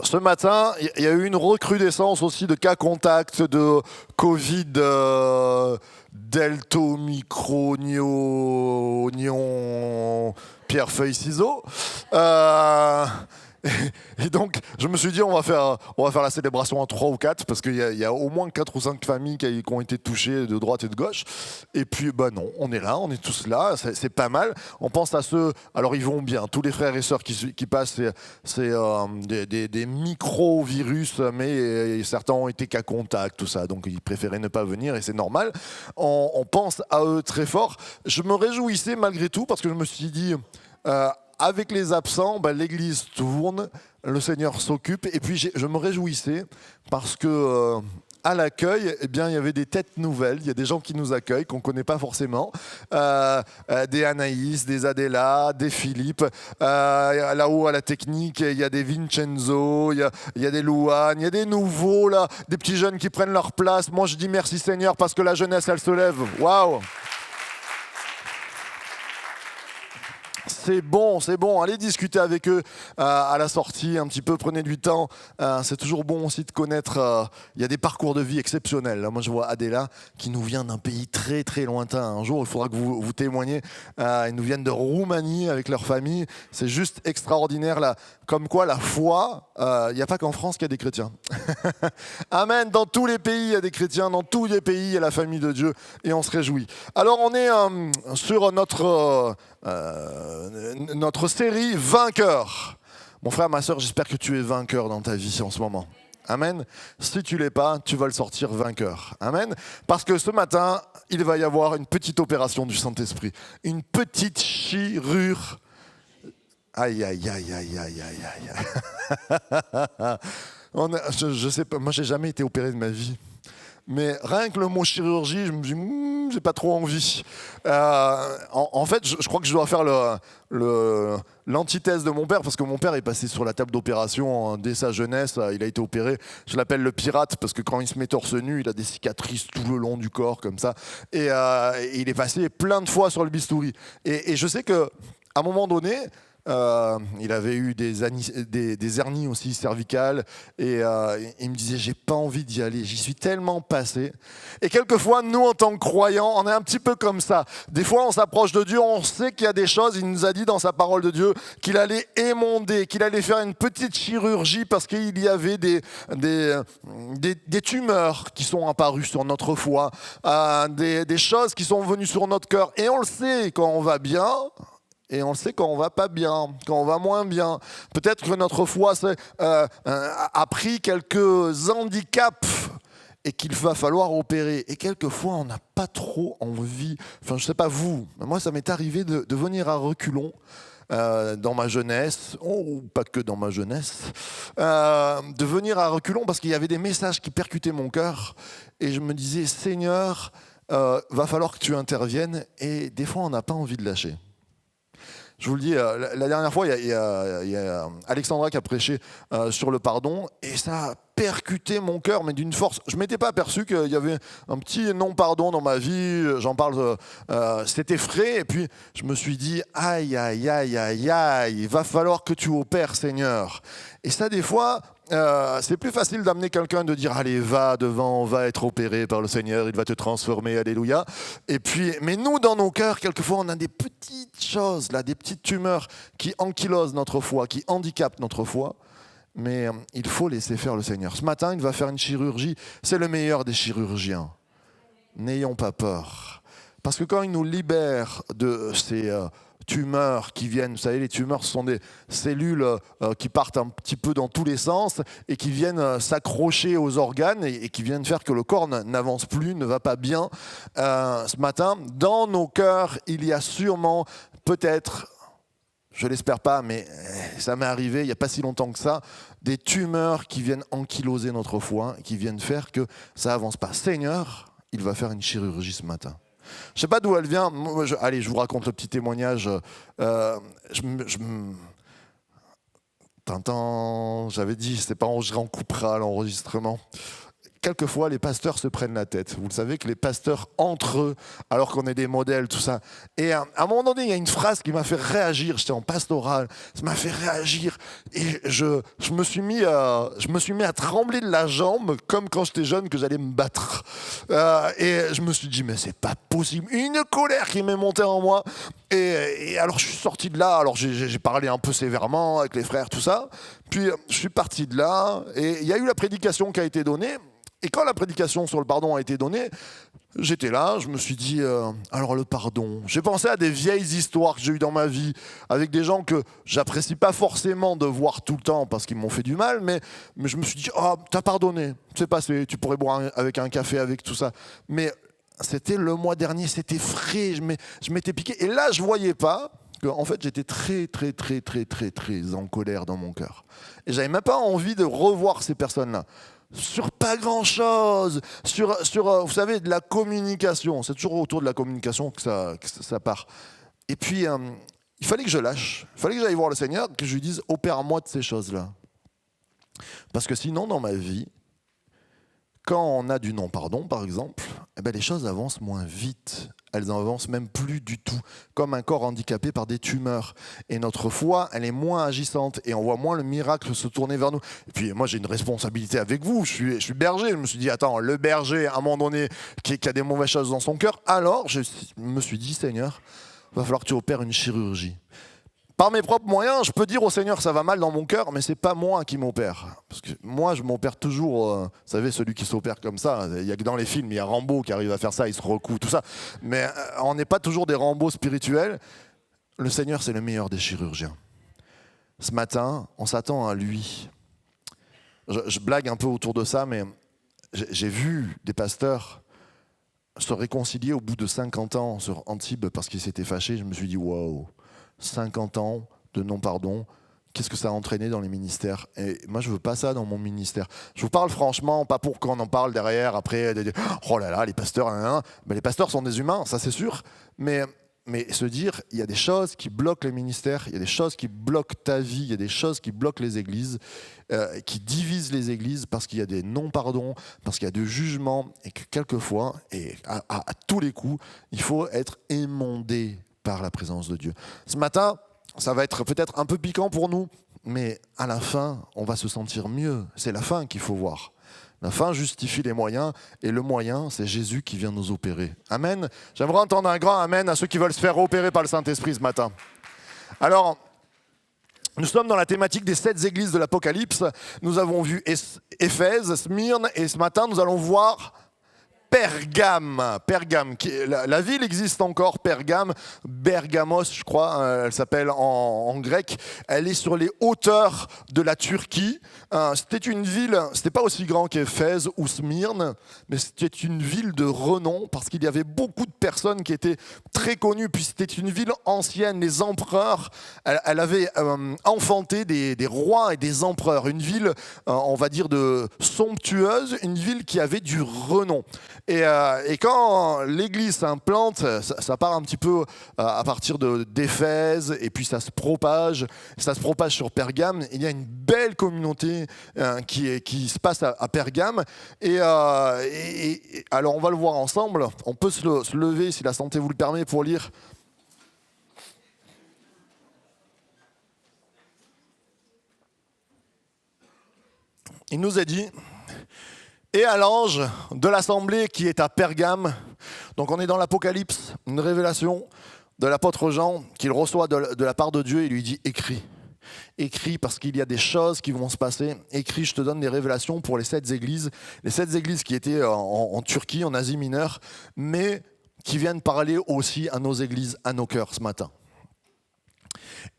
ce matin, il y a eu une recrudescence aussi de cas contacts de Covid, Delta, Omicron, Oignon, Pierre, Feuille, Ciseaux. Et donc, je me suis dit, on va faire la célébration en 3 ou 4, parce qu'il y a au moins 4 ou 5 familles qui ont été touchées de droite et de gauche. Et puis, bah non, on est là, on est tous là, c'est pas mal. On pense à ceux, alors ils vont bien, tous les frères et sœurs qui passent, c'est des micro-virus, mais certains ont été cas contact, tout ça, donc ils préféraient ne pas venir, et c'est normal. On pense à eux très fort. Je me réjouissais malgré tout, parce que je me suis dit... avec les absents, l'église tourne, le Seigneur s'occupe. Et puis je me réjouissais parce que à l'accueil, il y avait des têtes nouvelles. Il y a des gens qui nous accueillent, qu'on ne connaît pas forcément. Des Anaïs, des Adela, des Philippe. Là-haut, à la technique, il y a des Vincenzo, il y a des Louane, il y a des nouveaux, là, des petits jeunes qui prennent leur place. Moi, je dis merci Seigneur parce que la jeunesse, elle se lève. Waouh! C'est bon. Allez discuter avec eux à la sortie, un petit peu, prenez du temps. C'est toujours bon aussi de connaître. Il y a des parcours de vie exceptionnels. Moi, je vois Adela qui nous vient d'un pays très, très lointain. Un jour, il faudra que vous témoigniez. Ils nous viennent de Roumanie avec leur famille. C'est juste extraordinaire. Là. Comme quoi, la foi, il n'y a pas qu'en France qu'il y a des chrétiens. Amen. Dans tous les pays, il y a des chrétiens. Dans tous les pays, il y a la famille de Dieu. Et on se réjouit. Alors, on est sur notre série Vainqueur. Mon frère, ma soeur, j'espère que tu es vainqueur dans ta vie en ce moment. Amen. Si tu ne l'es pas, tu vas le sortir vainqueur. Amen. Parce que ce matin, il va y avoir une petite opération du Saint-Esprit. Une petite chirurgie. Aïe, aïe, aïe, aïe, aïe, aïe, aïe. Je sais pas, moi, j'ai jamais été opéré de ma vie. Mais rien que le mot chirurgie, je me dis, j'ai pas trop envie. En fait, je crois que je dois faire l'antithèse de mon père, parce que mon père est passé sur la table d'opération dès sa jeunesse. Il a été opéré. Je l'appelle le pirate, parce que quand il se met torse nu, il a des cicatrices tout le long du corps, comme ça. Et il est passé plein de fois sur le bistouri. Et je sais qu'à un moment donné, il avait eu des hernies aussi cervicales et il me disait j'ai pas envie d'y aller, j'y suis tellement passé. Et quelquefois nous en tant que croyants on est un petit peu comme ça. Des fois on s'approche de Dieu, on sait qu'il y a des choses, il nous a dit dans sa parole de Dieu qu'il allait émonder, qu'il allait faire une petite chirurgie parce qu'il y avait des tumeurs qui sont apparues sur notre foie, des choses qui sont venues sur notre cœur, et on le sait quand on va bien. Et on le sait quand on va pas bien, quand on va moins bien. Peut-être que notre foi a pris quelques handicaps et qu'il va falloir opérer. Et quelquefois, on n'a pas trop envie. Enfin, je sais pas vous, mais moi, ça m'est arrivé de venir à reculons dans ma jeunesse, ou pas que dans ma jeunesse, de venir à reculons parce qu'il y avait des messages qui percutaient mon cœur. Et je me disais, Seigneur, va falloir que tu interviennes. Et des fois, on n'a pas envie de lâcher. Je vous le dis, la dernière fois, il y a Alexandra qui a prêché sur le pardon, et ça a percuté mon cœur, mais d'une force. Je ne m'étais pas aperçu qu'il y avait un petit non-pardon dans ma vie, j'en parle, c'était frais, et puis je me suis dit, aïe, aïe, aïe, aïe, aïe, il va falloir que tu opères, Seigneur. Et ça, des fois... c'est plus facile d'amener quelqu'un, de dire allez va devant, va être opéré par le Seigneur, il va te transformer, alléluia. Et puis, mais nous dans nos cœurs, quelquefois on a des petites choses là, des petites tumeurs qui ankylosent notre foi, qui handicapent notre foi. Mais il faut laisser faire le Seigneur. Ce matin, il va faire une chirurgie. C'est le meilleur des chirurgiens. N'ayons pas peur, parce que quand il nous libère de ces tumeurs qui viennent, vous savez, les tumeurs, ce sont des cellules qui partent un petit peu dans tous les sens et qui viennent s'accrocher aux organes et qui viennent faire que le corps n'avance plus, ne va pas bien. Ce matin, dans nos cœurs, il y a sûrement, peut-être, je ne l'espère pas, mais ça m'est arrivé il n'y a pas si longtemps que ça, des tumeurs qui viennent ankyloser notre foie, qui viennent faire que ça n'avance pas. Seigneur, il va faire une chirurgie ce matin. Je ne sais pas d'où elle vient. Allez, je vous raconte le petit témoignage. Tintin, j'avais dit, c'est pas on coupera l'enregistrement. quelquefois, les pasteurs se prennent la tête. Vous le savez que les pasteurs, entre eux, alors qu'on est des modèles, tout ça. Et à un moment donné, il y a une phrase qui m'a fait réagir. J'étais en pastoral, ça m'a fait réagir. Et je me suis mis à trembler de la jambe, comme quand j'étais jeune, que j'allais me battre. Et je me suis dit, mais c'est pas possible. Une colère qui m'est montée en moi. Et alors, je suis sorti de là. Alors, j'ai parlé un peu sévèrement avec les frères, tout ça. Puis, je suis parti de là. Et il y a eu la prédication qui a été donnée. Et quand la prédication sur le pardon a été donnée, j'étais là, je me suis dit, alors le pardon. J'ai pensé à des vieilles histoires que j'ai eues dans ma vie, avec des gens que j'apprécie pas forcément de voir tout le temps parce qu'ils m'ont fait du mal, mais je me suis dit, oh, t'as pardonné, c'est passé, tu pourrais boire avec un café, avec tout ça. Mais c'était le mois dernier, c'était frais, je m'étais piqué. Et là, je voyais pas qu'en fait, j'étais très en colère dans mon cœur. Et j'avais même pas envie de revoir ces personnes-là. Sur pas grand-chose, sur vous savez, de la communication. C'est toujours autour de la communication que ça part. Et puis, il fallait que je lâche. Il fallait que j'aille voir le Seigneur, que je lui dise, opère-moi de ces choses-là. Parce que sinon, dans ma vie, quand on a du non-pardon, par exemple, eh ben, les choses avancent moins vite. Elles n'avancent même plus du tout, comme un corps handicapé par des tumeurs. Et notre foi, elle est moins agissante et on voit moins le miracle se tourner vers nous. Et puis moi, j'ai une responsabilité avec vous. Je suis berger. Je me suis dit, attends, le berger, à un moment donné, qui a des mauvaises choses dans son cœur, alors je me suis dit, Seigneur, il va falloir que tu opères une chirurgie. Par mes propres moyens, je peux dire au Seigneur, ça va mal dans mon cœur, mais c'est pas moi qui m'opère. Parce que moi, je m'opère toujours, vous savez, celui qui s'opère comme ça. Il y a que dans les films, il y a Rambo qui arrive à faire ça, il se recoue, tout ça. Mais on n'est pas toujours des Rambo spirituels. Le Seigneur, c'est le meilleur des chirurgiens. Ce matin, on s'attend à lui. Je blague un peu autour de ça, mais j'ai vu des pasteurs se réconcilier au bout de 50 ans sur Antibes parce qu'ils s'étaient fâchés. Je me suis dit, waouh, 50 ans de non-pardon, qu'est-ce que ça a entraîné dans les ministères? Et moi, je veux pas ça dans mon ministère. Je vous parle franchement, pas pour qu'on en parle derrière, après, oh là là, les pasteurs, ben, les pasteurs sont des humains, ça c'est sûr, mais se dire, il y a des choses qui bloquent les ministères, il y a des choses qui bloquent ta vie, il y a des choses qui bloquent les églises, qui divisent les églises parce qu'il y a des non-pardons, parce qu'il y a du jugement, et que quelquefois, et à tous les coups, il faut être émondé par la présence de Dieu. Ce matin, ça va être peut-être un peu piquant pour nous, mais à la fin, on va se sentir mieux. C'est la fin qu'il faut voir. La fin justifie les moyens, et le moyen, c'est Jésus qui vient nous opérer. Amen. J'aimerais entendre un grand amen à ceux qui veulent se faire opérer par le Saint-Esprit ce matin. Alors, nous sommes dans la thématique des 7 églises de l'Apocalypse. Nous avons vu Éphèse, Smyrne, et ce matin, nous allons voir Pergame. La ville existe encore, Pergame, Bergamos, je crois, elle s'appelle en grec. Elle est sur les hauteurs de la Turquie. C'était une ville, c'était pas aussi grand qu'Éphèse ou Smyrne, mais c'était une ville de renom parce qu'il y avait beaucoup de personnes qui étaient très connues. Puis c'était une ville ancienne, les empereurs, elle avait enfanté des rois et des empereurs. Une ville, on va dire, somptueuse, une ville qui avait du renom. Et quand l'Église s'implante, ça part un petit peu à partir d'Éphèse, et puis ça se propage sur Pergame. Il y a une belle communauté qui se passe à Pergame. Et alors on va le voir ensemble. On peut se lever si la santé vous le permet pour lire. Il nous est dit... Et à l'ange de l'assemblée qui est à Pergame, donc on est dans l'Apocalypse, une révélation de l'apôtre Jean qu'il reçoit de la part de Dieu, il lui dit écris. Écris parce qu'il y a des choses qui vont se passer. Écris, je te donne des révélations pour les 7 églises. Les 7 églises qui étaient en Turquie, en Asie mineure, mais qui viennent parler aussi à nos églises, à nos cœurs ce matin.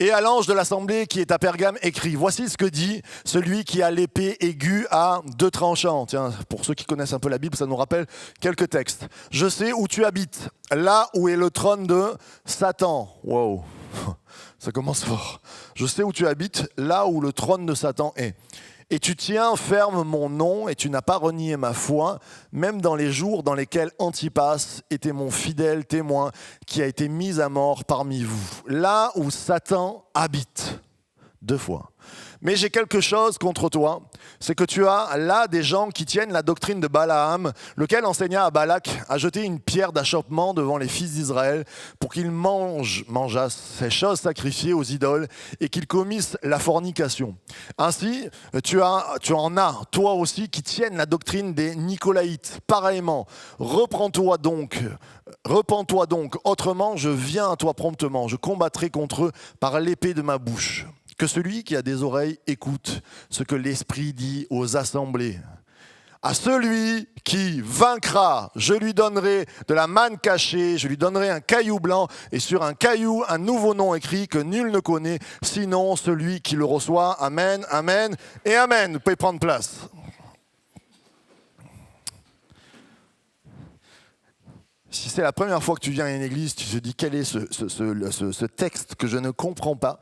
Et à l'ange de l'assemblée qui est à Pergame écrit, voici ce que dit celui qui a l'épée aiguë à 2 tranchants. Tiens, pour ceux qui connaissent un peu la Bible, ça nous rappelle quelques textes. Je sais où tu habites, là où est le trône de Satan. Wow, ça commence fort. Je sais où tu habites, là où le trône de Satan est. Et tu tiens ferme mon nom et tu n'as pas renié ma foi, même dans les jours dans lesquels Antipas était mon fidèle témoin qui a été mis à mort parmi vous. Là où Satan habite, 2 fois. Mais j'ai quelque chose contre toi, c'est que tu as là des gens qui tiennent la doctrine de Balaam, lequel enseigna à Balak à jeter une pierre d'achoppement devant les fils d'Israël pour qu'ils mangeassent ces choses sacrifiées aux idoles et qu'ils commissent la fornication. Ainsi, tu en as, toi aussi, qui tiennent la doctrine des Nicolaïtes. Pareillement, repens-toi donc, autrement je viens à toi promptement, je combattrai contre eux par l'épée de ma bouche. Que celui qui a des oreilles écoute ce que l'Esprit dit aux assemblées. À celui qui vaincra, je lui donnerai de la manne cachée, je lui donnerai un caillou blanc et sur un caillou un nouveau nom écrit que nul ne connaît, sinon celui qui le reçoit. Amen, amen et amen. Vous pouvez prendre place. Si c'est la première fois que tu viens à une église, tu te dis quel est ce texte que je ne comprends pas.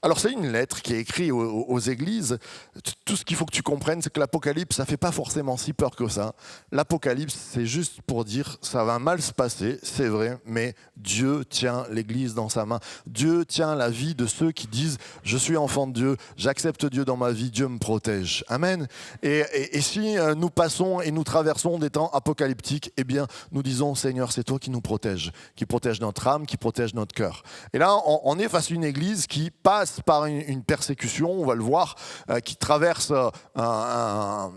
Alors c'est une lettre qui est écrite aux églises. Tout ce qu'il faut que tu comprennes, c'est que l'Apocalypse, ça ne fait pas forcément si peur que ça. L'Apocalypse, c'est juste pour dire ça va mal se passer, c'est vrai, mais Dieu tient l'église dans sa main. Dieu tient la vie de ceux qui disent je suis enfant de Dieu, j'accepte Dieu dans ma vie, Dieu me protège. Amen. Et si nous passons et nous traversons des temps apocalyptiques, eh bien nous disons Seigneur, c'est toi qui nous protège, qui protège notre âme, qui protège notre cœur. Et là, on est face à une église qui passe par une persécution, on va le voir, qui traverse un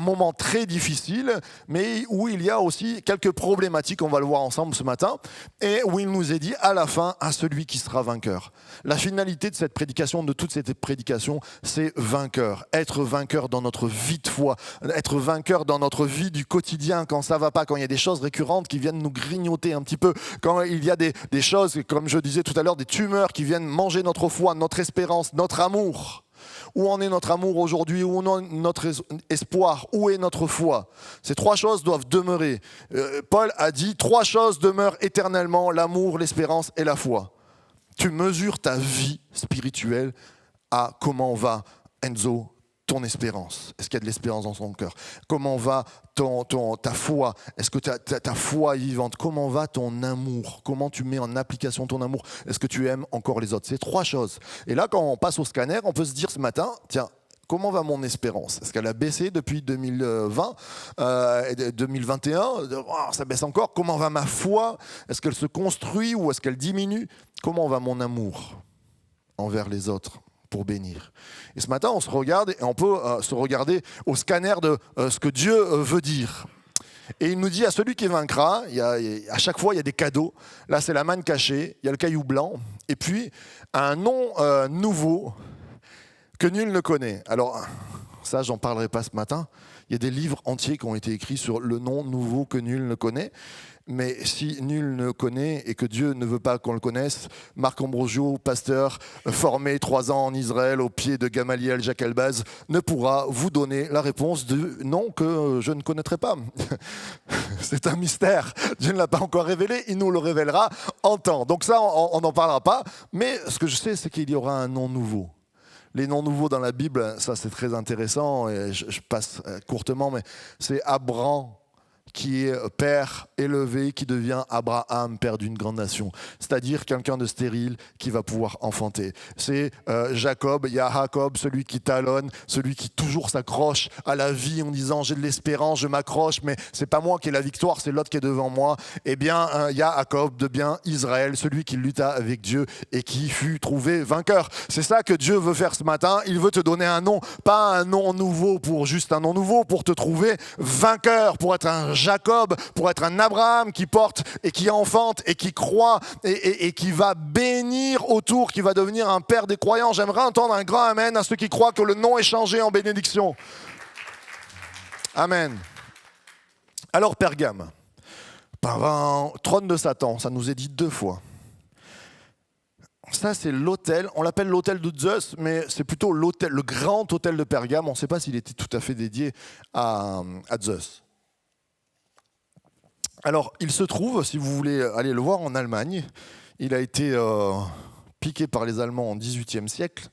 moment très difficile, mais où il y a aussi quelques problématiques, on va le voir ensemble ce matin, et où il nous est dit à la fin, à celui qui sera vainqueur. La finalité de cette prédication, de toute cette prédication, c'est vainqueur. Être vainqueur dans notre vie de foi, être vainqueur dans notre vie du quotidien, quand ça va pas, quand il y a des choses récurrentes qui viennent nous grignoter un petit peu, quand il y a des choses, comme je disais tout à l'heure, des tumeurs qui viennent manger notre foi, notre espérance, notre amour. Où en est notre amour aujourd'hui? Où en est notre espoir? Où est notre foi? Ces trois choses doivent demeurer. Paul a dit, trois choses demeurent éternellement, l'amour, l'espérance et la foi. Tu mesures ta vie spirituelle à comment va, Enzo, ton espérance. Est-ce qu'il y a de l'espérance dans ton cœur? Comment va ta foi? Est-ce que ta foi est vivante? Comment va ton amour? Comment tu mets en application ton amour? Est-ce que tu aimes encore les autres? C'est trois choses. Et là, quand on passe au scanner, on peut se dire ce matin, tiens, comment va mon espérance? Est-ce qu'elle a baissé depuis 2020, 2021? Ça baisse encore. Comment va ma foi? Est-ce qu'elle se construit ou est-ce qu'elle diminue? Comment va mon amour envers les autres pour bénir? Et ce matin, on se regarde et on peut se regarder au scanner de ce que Dieu veut dire. Et il nous dit à celui qui vaincra, à chaque fois il y a des cadeaux. Là c'est la manne cachée, il y a le caillou blanc, et puis un nom nouveau que nul ne connaît. Alors ça, j'en parlerai pas ce matin. Il y a des livres entiers qui ont été écrits sur le nom nouveau que nul ne connaît. Mais si nul ne connaît et que Dieu ne veut pas qu'on le connaisse, Marc Ambrosio, pasteur formé 3 ans en Israël au pied de Gamaliel Jacques Elbaz, ne pourra vous donner la réponse de nom que je ne connaîtrai pas. C'est un mystère. Dieu ne l'a pas encore révélé, il nous le révélera en temps. Donc ça, on n'en parlera pas. Mais ce que je sais, c'est qu'il y aura un nom nouveau. Les noms nouveaux dans la Bible, ça c'est très intéressant, et je passe courtement, mais c'est Abraham, qui est père élevé, qui devient Abraham, père d'une grande nation. C'est-à-dire quelqu'un de stérile qui va pouvoir enfanter. C'est Jacob, il y a Jacob, celui qui talonne, celui qui toujours s'accroche à la vie en disant j'ai de l'espérance, je m'accroche, mais c'est pas moi qui ai la victoire, c'est l'autre qui est devant moi. Eh bien, il y a Jacob, de bien Israël, celui qui lutta avec Dieu et qui fut trouvé vainqueur. C'est ça que Dieu veut faire ce matin. Il veut te donner un nom, pas un nom nouveau pour juste un nom nouveau, pour te trouver vainqueur, pour être un Jacob, pour être un Abraham qui porte et qui enfante et qui croit et qui va bénir autour, qui va devenir un père des croyants. J'aimerais entendre un grand amen à ceux qui croient que le nom est changé en bénédiction. Amen. Alors Pergame, trône de Satan, ça nous est dit 2 fois. Ça, c'est l'autel, on l'appelle l'autel de Zeus, mais c'est plutôt l'autel, le grand autel de Pergame. On ne sait pas s'il était tout à fait dédié à Zeus. Alors, il se trouve, si vous voulez aller le voir, en Allemagne. Il a été piqué par les Allemands au XVIIIe siècle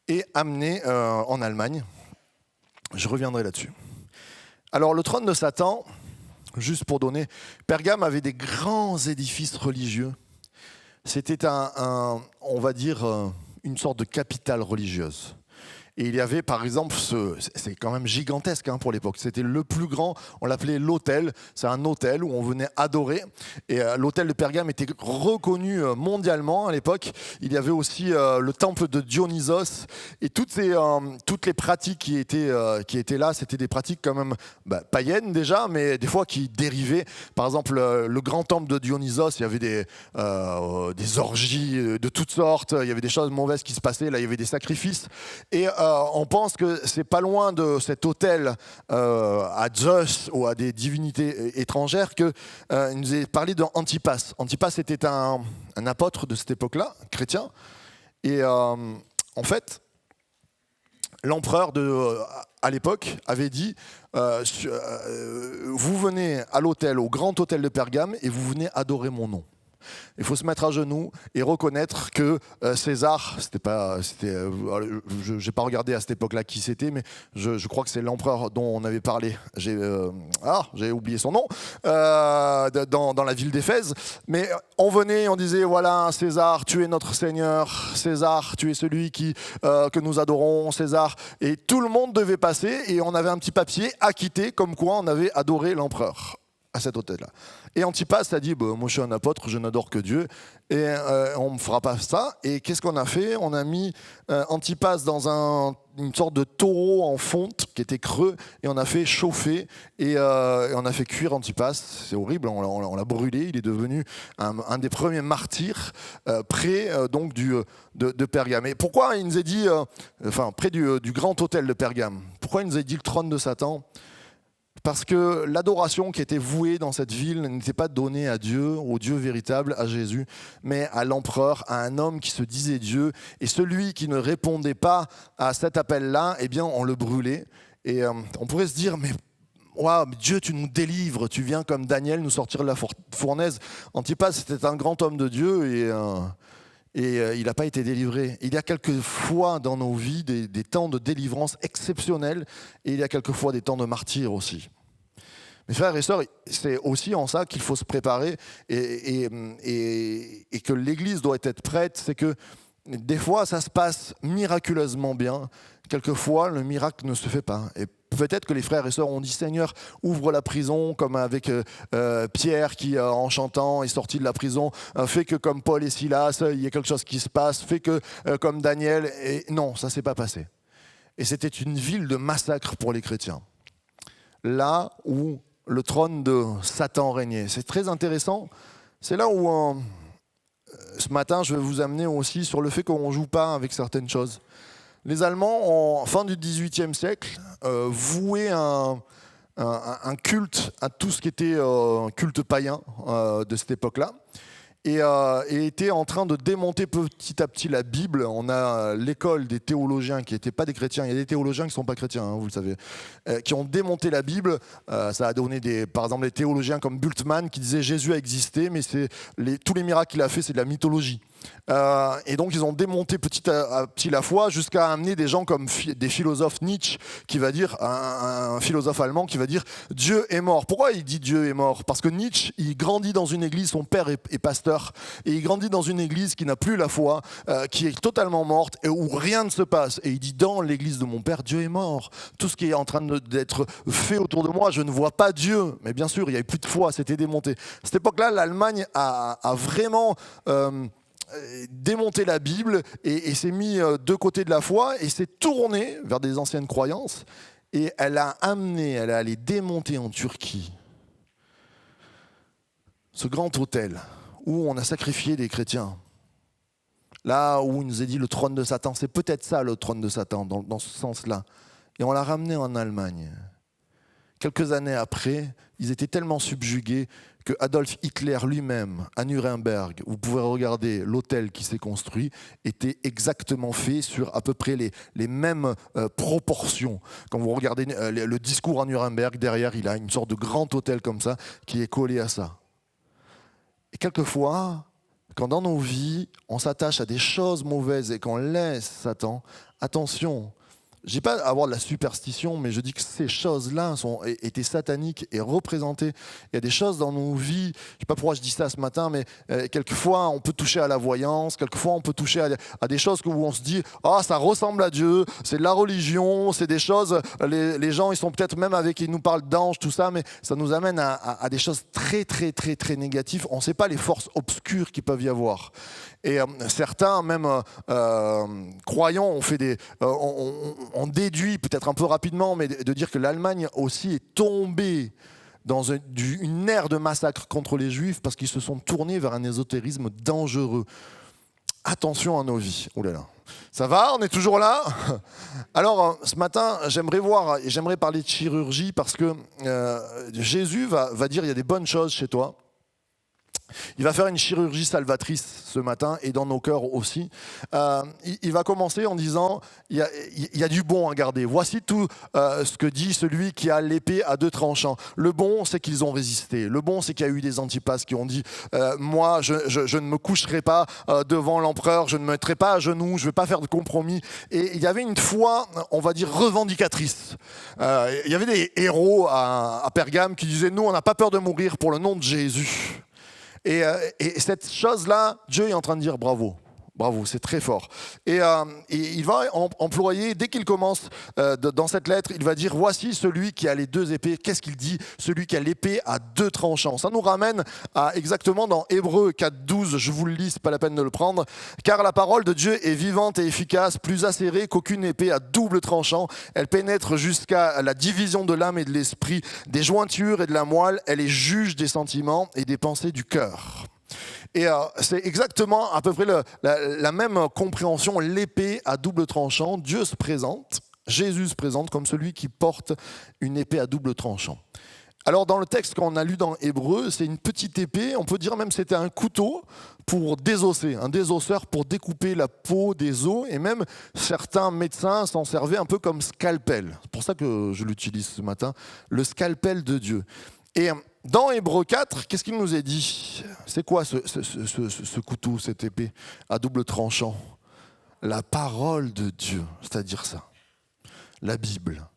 et amené en Allemagne. Je reviendrai là-dessus. Alors, le trône de Satan, juste pour donner, Pergame avait des grands édifices religieux. C'était on va dire, une sorte de capitale religieuse. Et il y avait par exemple, c'est quand même gigantesque pour l'époque, c'était le plus grand, on l'appelait l'autel, c'est un autel où on venait adorer. Et l'autel de Pergame était reconnu mondialement à l'époque. Il y avait aussi le temple de Dionysos et toutes les pratiques qui étaient là, c'était des pratiques quand même païennes déjà, mais des fois qui dérivaient. Par exemple, le grand temple de Dionysos, il y avait des orgies de toutes sortes, il y avait des choses mauvaises qui se passaient, là il y avait des sacrifices. Et on pense que c'est pas loin de cet autel à Zeus ou à des divinités étrangères qu'il nous est parlé d'Antipas. Antipas était un apôtre de cette époque-là, chrétien. Et en fait, l'empereur à l'époque avait dit vous venez à l'autel, au grand autel de Pergame, et vous venez adorer mon nom. Il faut se mettre à genoux et reconnaître que César, j'ai pas regardé à cette époque-là qui c'était, mais je crois que c'est l'empereur dont on avait parlé. J'ai oublié son nom dans la ville d'Éphèse. Mais on venait, on disait voilà César, tu es notre Seigneur. César, tu es celui que nous adorons. César, et tout le monde devait passer et on avait un petit papier acquitté comme quoi on avait adoré l'empereur à cet autel-là. Et Antipas a dit moi je suis un apôtre, je n'adore que Dieu et on ne me fera pas ça. Et qu'est-ce qu'on a fait? On a mis Antipas dans une sorte de taureau en fonte qui était creux et on a fait chauffer et on a fait cuire Antipas. C'est horrible, on l'a brûlé. Il est devenu un des premiers martyrs près donc de Pergame. Et pourquoi il nous a dit, près du grand autel de Pergame, pourquoi il nous a dit le trône de Satan? Parce que l'adoration qui était vouée dans cette ville n'était pas donnée à Dieu, au Dieu véritable, à Jésus, mais à l'empereur, à un homme qui se disait Dieu. Et celui qui ne répondait pas à cet appel-là, eh bien, on le brûlait. Et on pourrait se dire, mais wow, Dieu, tu nous délivres, tu viens comme Daniel nous sortir de la fournaise. Antipas, c'était un grand homme de Dieu et il n'a pas été délivré. Il y a quelques fois dans nos vies des temps de délivrance exceptionnels et il y a quelques fois des temps de martyrs aussi. Mes frères et sœurs, c'est aussi en ça qu'il faut se préparer et que l'Église doit être prête. C'est que des fois, ça se passe miraculeusement bien. Quelquefois, le miracle ne se fait pas. Et peut-être que les frères et sœurs ont dit « Seigneur, ouvre la prison », comme avec Pierre qui, en chantant, est sorti de la prison, fait que comme Paul et Silas, il y a quelque chose qui se passe, fait que comme Daniel. Et non, ça ne s'est pas passé. Et c'était une ville de massacre pour les chrétiens. Là où le trône de Satan régnait. C'est très intéressant. C'est là où, ce matin, je vais vous amener aussi sur le fait qu'on ne joue pas avec certaines choses. Les Allemands, en fin du XVIIIe siècle, vouaient un culte à tout ce qui était culte païen de cette époque-là. Et étaient en train de démonter petit à petit la Bible. On a l'école des théologiens qui n'étaient pas des chrétiens. Il y a des théologiens qui ne sont pas chrétiens, vous le savez, qui ont démonté la Bible. Ça a donné par exemple des théologiens comme Bultmann qui disaient Jésus a existé, mais tous les miracles qu'il a fait, c'est de la mythologie. Et donc ils ont démonté petit à petit la foi jusqu'à amener des gens comme des philosophes. Nietzsche qui va dire, un philosophe allemand qui va dire Dieu est mort. Pourquoi il dit Dieu est mort? Parce que Nietzsche, il grandit dans une église, son père est pasteur, et il grandit dans une église qui n'a plus la foi, qui est totalement morte et où rien ne se passe. Et il dit dans l'église de mon père, Dieu est mort. Tout ce qui est en train d'être fait autour de moi, je ne vois pas Dieu. Mais bien sûr, il n'y avait plus de foi, c'était démonté. À cette époque-là, l'Allemagne a vraiment démonté la Bible et s'est mis de côté de la foi et s'est tournée vers des anciennes croyances et elle est allée démonter en Turquie ce grand autel où on a sacrifié des chrétiens. Là où il nous est dit le trône de Satan, c'est peut-être ça le trône de Satan dans ce sens-là. Et on l'a ramené en Allemagne. Quelques années après, ils étaient tellement subjugués que Adolf Hitler lui-même, à Nuremberg, vous pouvez regarder l'hôtel qui s'est construit, était exactement fait sur à peu près les mêmes proportions. Quand vous regardez le discours à Nuremberg, derrière, il a une sorte de grand hôtel comme ça qui est collé à ça. Et quelquefois, quand dans nos vies, on s'attache à des choses mauvaises et qu'on laisse Satan, attention, je dis pas avoir de la superstition, mais je dis que ces choses-là étaient sataniques et représentées. Il y a des choses dans nos vies, je ne sais pas pourquoi je dis ça ce matin, mais quelquefois on peut toucher à la voyance, quelquefois on peut toucher à des choses où on se dit « Ah, ça ressemble à Dieu, c'est de la religion, c'est des choses, les gens ils sont peut-être même avec, ils nous parlent d'anges, tout ça, mais ça nous amène à des choses très très très très négatives. On ne sait pas les forces obscures qui peuvent y avoir. Et certains, même croyants, on déduit peut-être un peu rapidement, mais de dire que l'Allemagne aussi est tombée dans une ère de massacre contre les Juifs parce qu'ils se sont tournés vers un ésotérisme dangereux. Attention à nos vies. Oh là là. Ça va? On est toujours là? Alors, ce matin, j'aimerais parler de chirurgie parce que Jésus va dire il y a des bonnes choses chez toi. Il va faire une chirurgie salvatrice ce matin et dans nos cœurs aussi. Il va commencer en disant il y a du bon à garder. Voici tout ce que dit celui qui a l'épée à deux tranchants. Le bon, c'est qu'ils ont résisté. Le bon, c'est qu'il y a eu des Antipas qui ont dit moi, je ne me coucherai pas devant l'empereur, je ne me mettrai pas à genoux, je ne vais pas faire de compromis. Et il y avait une foi, on va dire, revendicatrice. Il y avait des héros à Pergame qui disaient nous, on n'a pas peur de mourir pour le nom de Jésus. Et cette chose-là, Dieu est en train de dire bravo. Bravo, c'est très fort. Et il va employer, dès qu'il commence dans cette lettre, il va dire « Voici celui qui a les deux épées ». Qu'est-ce qu'il dit? Celui qui a l'épée à deux tranchants. Ça nous ramène à exactement dans Hébreux 4.12, je vous le lis, c'est pas la peine de le prendre. « Car la parole de Dieu est vivante et efficace, plus acérée qu'aucune épée à double tranchant. Elle pénètre jusqu'à la division de l'âme et de l'esprit, des jointures et de la moelle. Elle est juge des sentiments et des pensées du cœur. » Et c'est exactement à peu près la même compréhension, l'épée à double tranchant. Dieu se présente, Jésus se présente comme celui qui porte une épée à double tranchant. Alors dans le texte qu'on a lu dans Hébreu, c'est une petite épée, on peut dire même que c'était un couteau pour désosser, un désosseur pour découper la peau des os, et même certains médecins s'en servaient un peu comme scalpel. C'est pour ça que je l'utilise ce matin, le scalpel de Dieu. Et dans Hébreux 4, qu'est-ce qu'il nous est dit? C'est quoi ce couteau, cette épée à double tranchant? La parole de Dieu, c'est-à-dire ça. La Bible.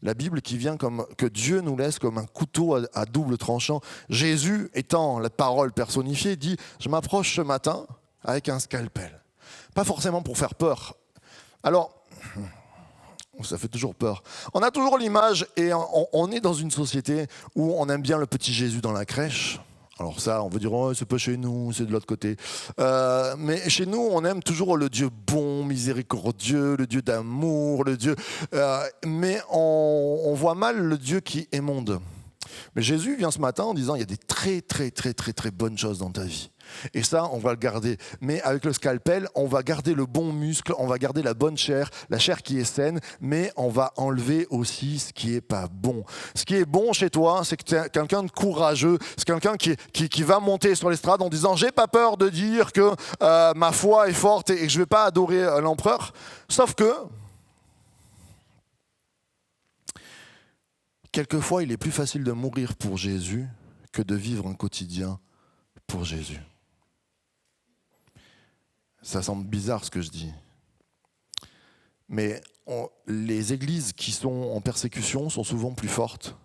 La Bible qui vient que Dieu nous laisse comme un couteau à double tranchant. Jésus, étant la parole personnifiée, dit « Je m'approche ce matin avec un scalpel ». Pas forcément pour faire peur. Alors, ça fait toujours peur. On a toujours l'image, et on est dans une société où on aime bien le petit Jésus dans la crèche. Alors ça, on veut dire, oh, c'est pas chez nous, c'est de l'autre côté. Mais chez nous, on aime toujours le Dieu bon, miséricordieux, le Dieu d'amour, le Dieu... mais on voit mal le Dieu qui émonde. Mais Jésus vient ce matin en disant, il y a des très, très, très, très, très bonnes choses dans ta vie. Et ça, on va le garder. Mais avec le scalpel, on va garder le bon muscle, on va garder la bonne chair, la chair qui est saine, mais on va enlever aussi ce qui n'est pas bon. Ce qui est bon chez toi, c'est que tu es quelqu'un de courageux, c'est quelqu'un qui va monter sur l'estrade en disant « J'ai pas peur de dire que ma foi est forte et que je ne vais pas adorer l'empereur ». Sauf que, quelquefois, il est plus facile de mourir pour Jésus que de vivre un quotidien pour Jésus. Ça semble bizarre ce que je dis. Mais les églises qui sont en persécution sont souvent plus fortes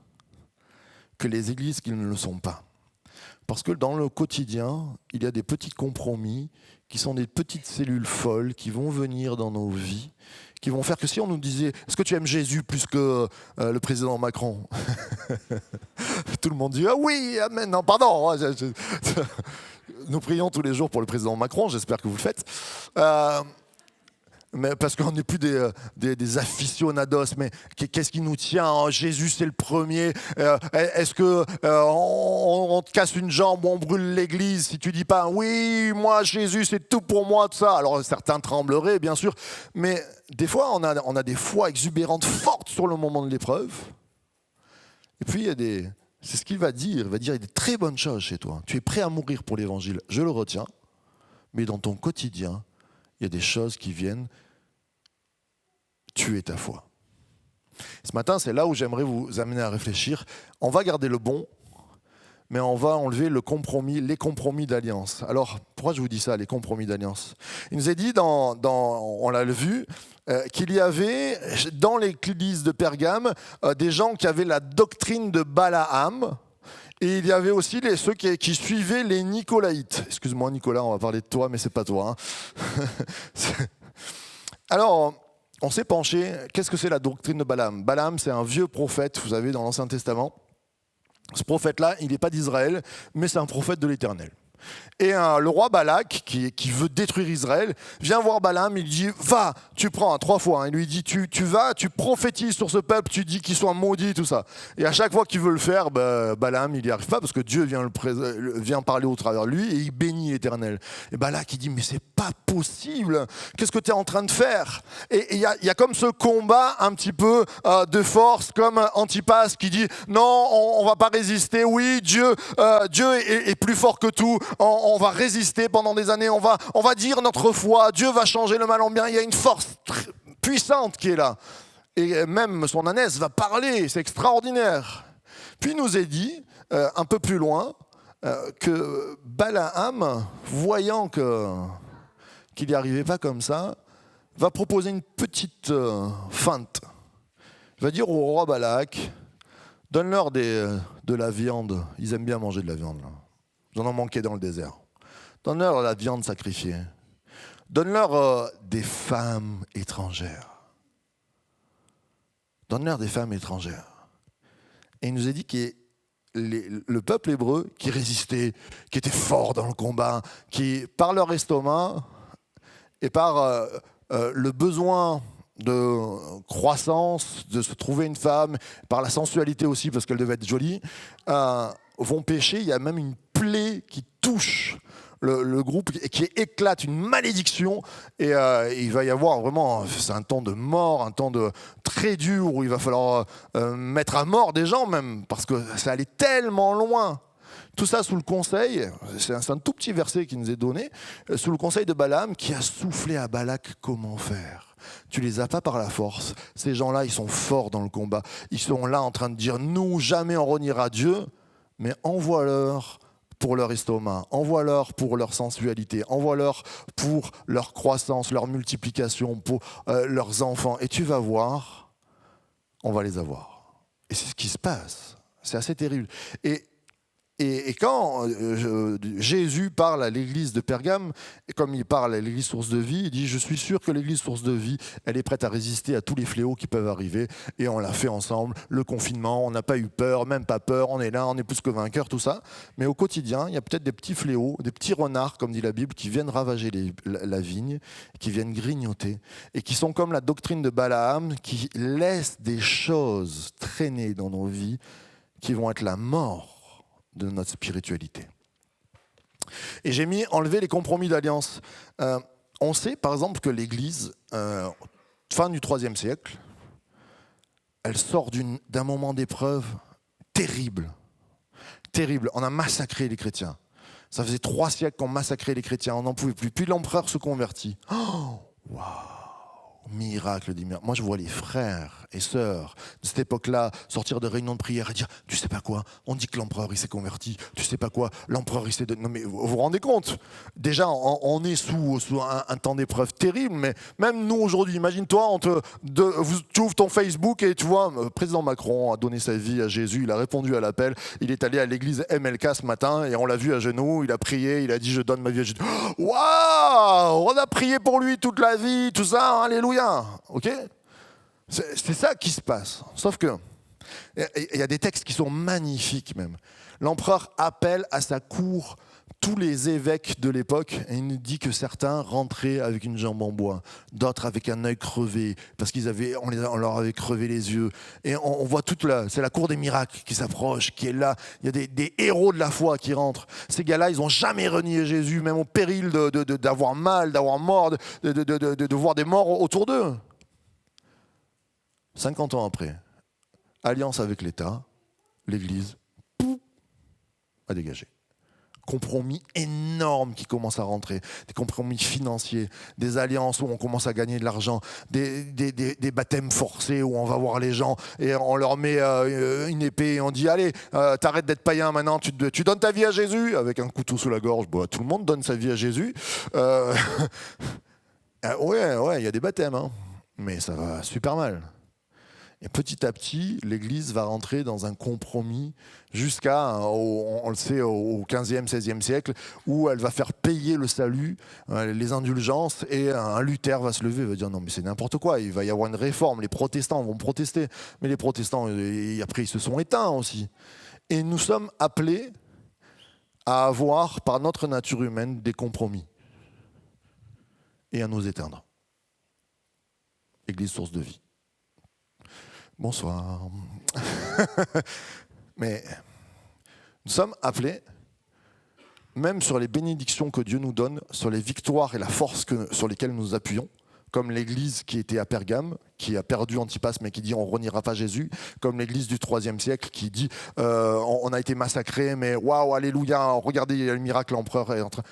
que les églises qui ne le sont pas. Parce que dans le quotidien, il y a des petits compromis qui sont des petites cellules folles qui vont venir dans nos vies, qui vont faire que si on nous disait « Est-ce que tu aimes Jésus plus que le président Macron ?» Tout le monde dit « Ah oui, amen, non, pardon !» Nous prions tous les jours pour le président Macron, j'espère que vous le faites. Mais parce qu'on n'est plus des aficionados, mais qu'est-ce qui nous tient? Oh, Jésus, c'est le premier. Est-ce qu'on te casse une jambe ou on brûle l'église si tu dis pas « Oui, moi, Jésus, c'est tout pour moi, tout ça ». Alors certains trembleraient, bien sûr. Mais des fois, on a des foi exubérantes fortes sur le moment de l'épreuve. Et puis, il y a des... C'est ce qu'il va dire. Il va dire, il y a des très bonnes choses chez toi. Tu es prêt à mourir pour l'évangile, je le retiens. Mais dans ton quotidien, il y a des choses qui viennent tuer ta foi. Ce matin, c'est là où j'aimerais vous amener à réfléchir. On va garder le bon, mais on va enlever les compromis d'alliance. Alors, pourquoi je vous dis ça, les compromis d'alliance? Il nous est dit, on l'a vu, qu'il y avait dans l'église de Pergame des gens qui avaient la doctrine de Balaam. Et il y avait aussi ceux qui suivaient les Nicolaïtes. Excuse-moi Nicolas, on va parler de toi, mais c'est pas toi. Alors, on s'est penché, qu'est-ce que c'est la doctrine de Balaam? Balaam, c'est un vieux prophète, vous savez, dans l'Ancien Testament. Ce prophète-là, il n'est pas d'Israël, mais c'est un prophète de l'Éternel. Et le roi Balak, qui veut détruire Israël, vient voir Balaam, il dit, va, tu prends 3 fois. Il lui dit, tu vas, tu prophétises sur ce peuple, tu dis qu'ils soient maudits, tout ça. Et à chaque fois qu'il veut le faire, Balaam, il n'y arrive pas, parce que Dieu vient parler au travers de lui, et il bénit l'Éternel. Et Balak, il dit, mais c'est pas possible, qu'est-ce que tu es en train de faire? Et il y a comme ce combat un petit peu de force, comme Antipas qui dit, non, on va pas résister, oui, Dieu est plus fort que tout, on va résister pendant des années, on va dire notre foi, Dieu va changer le mal en bien, il y a une force puissante qui est là. Et même son ânesse va parler, c'est extraordinaire. Puis il nous est dit, un peu plus loin, que Balaam, voyant qu'il n'y arrivait pas comme ça, va proposer une petite feinte. Il va dire au roi Balak, donne-leur de la viande, ils aiment bien manger de la viande là. Ils en ont manqué dans le désert. Donne-leur la viande sacrifiée. Donne-leur des femmes étrangères. Donne-leur des femmes étrangères. Et il nous a dit que le peuple hébreu qui résistait, qui était fort dans le combat, qui, par leur estomac et par le besoin de croissance, de se trouver une femme, par la sensualité aussi, parce qu'elle devait être jolie, vont pécher. Il y a même une plaie qui touche le groupe et qui éclate, une malédiction. Et il va y avoir vraiment, c'est un temps de mort, un temps très dur où il va falloir mettre à mort des gens même, parce que ça allait tellement loin. Tout ça sous le conseil, c'est un tout petit verset qui nous est donné, sous le conseil de Balaam qui a soufflé à Balak comment faire. Tu les as pas par la force. Ces gens-là, ils sont forts dans le combat. Ils sont là en train de dire, nous, jamais on reniera Dieu, mais envoie-leur pour leur estomac, envoie-leur pour leur sensualité, envoie-leur pour leur croissance, leur multiplication, pour leurs enfants. Et tu vas voir, on va les avoir. Et c'est ce qui se passe. C'est assez terrible. Et quand Jésus parle à l'église de Pergame, et comme il parle à l'église source de vie, il dit « Je suis sûr que l'église source de vie, elle est prête à résister à tous les fléaux qui peuvent arriver. » Et on l'a fait ensemble, le confinement, on n'a pas eu peur, même pas peur, on est là, on est plus que vainqueurs, tout ça. Mais au quotidien, il y a peut-être des petits fléaux, des petits renards, comme dit la Bible, qui viennent ravager la vigne, qui viennent grignoter, et qui sont comme la doctrine de Balaam, qui laissent des choses traîner dans nos vies, qui vont être la mort de notre spiritualité. Et j'ai enlevé les compromis d'alliance. On sait par exemple que l'Église, fin du IIIe siècle, elle sort d'un moment d'épreuve terrible. Terrible. On a massacré les chrétiens. Ça faisait 3 siècles qu'on massacrait les chrétiens, on n'en pouvait plus. Puis l'empereur se convertit. Oh, waouh! Miracle des miracles. Moi, je vois les frères et sœurs de cette époque-là sortir de réunions de prière et dire « Tu sais pas quoi, on dit que l'empereur il s'est converti. Tu sais pas quoi, l'empereur il s'est... » Non mais vous vous rendez compte? Déjà, on est sous un temps d'épreuve terrible, mais même nous aujourd'hui, imagine-toi, tu ouvres ton Facebook et tu vois, président Macron a donné sa vie à Jésus, il a répondu à l'appel, il est allé à l'église MLK ce matin et on l'a vu à genoux, il a prié, il a dit « Je donne ma vie à Jésus. » Waouh! On a prié pour lui toute la vie, tout ça, alléluia. Ok, c'est ça qui se passe. Sauf que il y a des textes qui sont magnifiques même. L'empereur appelle à sa cour tous les évêques de l'époque et il nous dit que certains rentraient avec une jambe en bois, d'autres avec un œil crevé parce on leur avait crevé les yeux. Et on voit toute c'est la cour des miracles qui s'approche, qui est là. Il y a des héros de la foi qui rentrent. Ces gars-là, ils n'ont jamais renié Jésus, même au péril d'avoir mal, d'avoir mort, de voir des morts autour d'eux. 50 ans après, alliance avec l'État, l'Église a dégagé. Compromis énormes qui commencent à rentrer, des compromis financiers, des alliances où on commence à gagner de l'argent, des baptêmes forcés où on va voir les gens et on leur met une épée et on dit allez, t'arrêtes d'être païen maintenant, tu donnes ta vie à Jésus avec un couteau sous la gorge. Bon, tout le monde donne sa vie à Jésus. Ouais, il y a des baptêmes. Hein. mais ça va super mal. Et petit à petit, l'Église va rentrer dans un compromis jusqu'à, on le sait, au 15e, 16e siècle, où elle va faire payer le salut, les indulgences, et un Luther va se lever et va dire non mais c'est n'importe quoi, il va y avoir une réforme, les protestants vont protester. Mais les protestants, après, ils se sont éteints aussi. Et nous sommes appelés à avoir, par notre nature humaine, des compromis et à nous éteindre. Église, source de vie. Bonsoir. Mais nous sommes appelés, même sur les bénédictions que Dieu nous donne, sur les victoires et la force sur lesquelles nous nous appuyons, comme l'église qui était à Pergame, qui a perdu Antipas, mais qui dit on reniera pas Jésus, comme l'église du IIIe siècle qui dit on a été massacrés, mais waouh, alléluia, regardez, il y a le miracle, l'empereur est en train.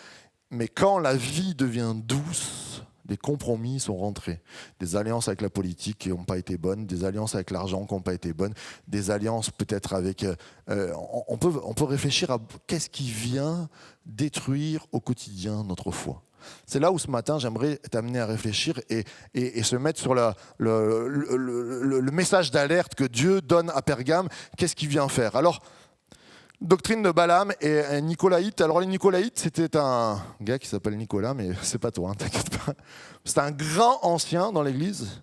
Mais quand la vie devient douce, des compromis sont rentrés. Des alliances avec la politique qui n'ont pas été bonnes, des alliances avec l'argent qui n'ont pas été bonnes, des alliances peut-être avec... on peut réfléchir à qu'est-ce qui vient détruire au quotidien notre foi. C'est là où ce matin j'aimerais t'amener à réfléchir et se mettre sur le message d'alerte que Dieu donne à Pergame. Qu'est-ce qu'il vient faire ? Alors, doctrine de Balaam et un Nicolaïte. Alors les Nicolaïtes, c'était un gars qui s'appelle Nicolas, mais c'est pas toi, hein, t'inquiète pas. C'était un grand ancien dans l'église.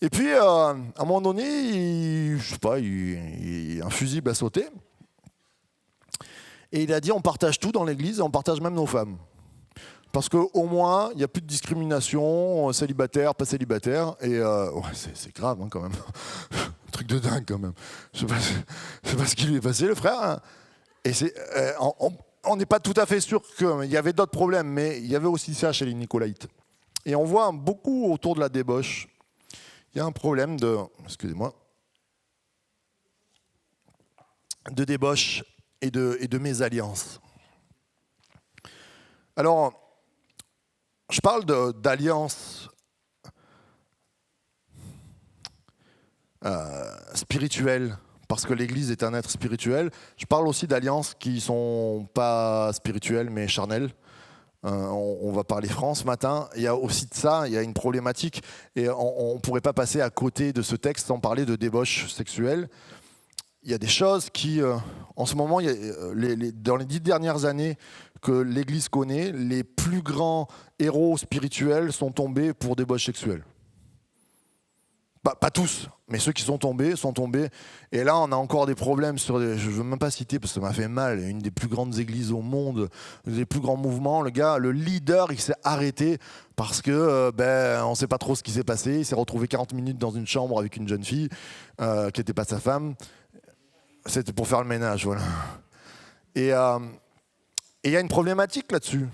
Et puis, à un moment donné, je sais pas, un fusible a sauté. Et il a dit, on partage tout dans l'église et on partage même nos femmes. Parce qu'au moins, il n'y a plus de discrimination, célibataire, pas célibataire. Et ouais, c'est grave hein, quand même. Un truc de dingue quand même. Je sais pas ce qui lui est passé, le frère. Hein. Et on n'est pas tout à fait sûr qu'il y avait d'autres problèmes, mais il y avait aussi ça chez les Nicolaïtes. Et on voit beaucoup autour de la débauche. Il y a un problème excusez-moi, de débauche et de mésalliance. Alors, je parle d'alliance spirituelle, parce que l'Église est un être spirituel. Je parle aussi d'alliances qui ne sont pas spirituelles, mais charnelles. On va parler franc ce matin. Il y a aussi de ça, il y a une problématique. Et on ne pourrait pas passer à côté de ce texte sans parler de débauche sexuelle. Il y a des choses qui, en ce moment, dans les 10 dernières années que l'Église connaît, les plus grands héros spirituels sont tombés pour débauche sexuelle. Pas tous, mais ceux qui sont tombés. Et là, on a encore des problèmes je ne veux même pas citer parce que ça m'a fait mal. Une des plus grandes églises au monde, des plus grands mouvements. Le leader, il s'est arrêté parce que on ne sait pas trop ce qui s'est passé. Il s'est retrouvé 40 minutes dans une chambre avec une jeune fille qui n'était pas sa femme. C'était pour faire le ménage, voilà. Et il y a une problématique là-dessus.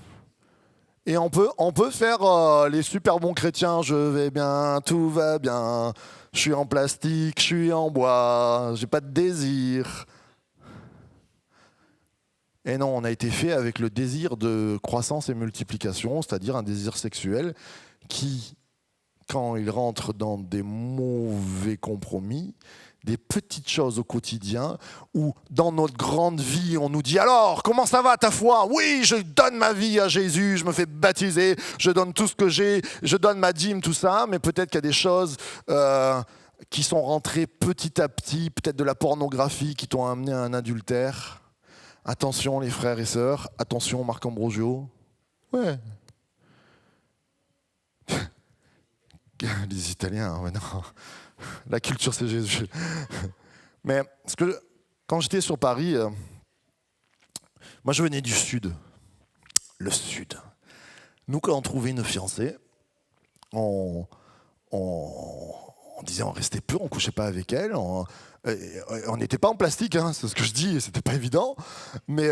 Et on peut faire les super bons chrétiens, je vais bien, tout va bien, je suis en plastique, je suis en bois, j'ai pas de désir. Et non, on a été fait avec le désir de croissance et multiplication, c'est-à-dire un désir sexuel qui, quand il rentre dans des mauvais compromis, des petites choses au quotidien où dans notre grande vie on nous dit alors comment ça va ta foi? Oui, je donne ma vie à Jésus, je me fais baptiser, je donne tout ce que j'ai, je donne ma dîme, tout ça, mais peut-être qu'il y a des choses qui sont rentrées petit à petit, peut-être de la pornographie qui t'ont amené à un adultère. Attention les frères et sœurs, attention Marc Ambrosio. Ouais. Les Italiens, mais non. La culture, c'est Jésus. Mais quand j'étais sur Paris, moi je venais du Sud. Le Sud. Nous, quand on trouvait une fiancée, on disait on restait pur, on couchait pas avec elle. On n'était pas en plastique, hein, c'est ce que je dis, c'était pas évident. Mais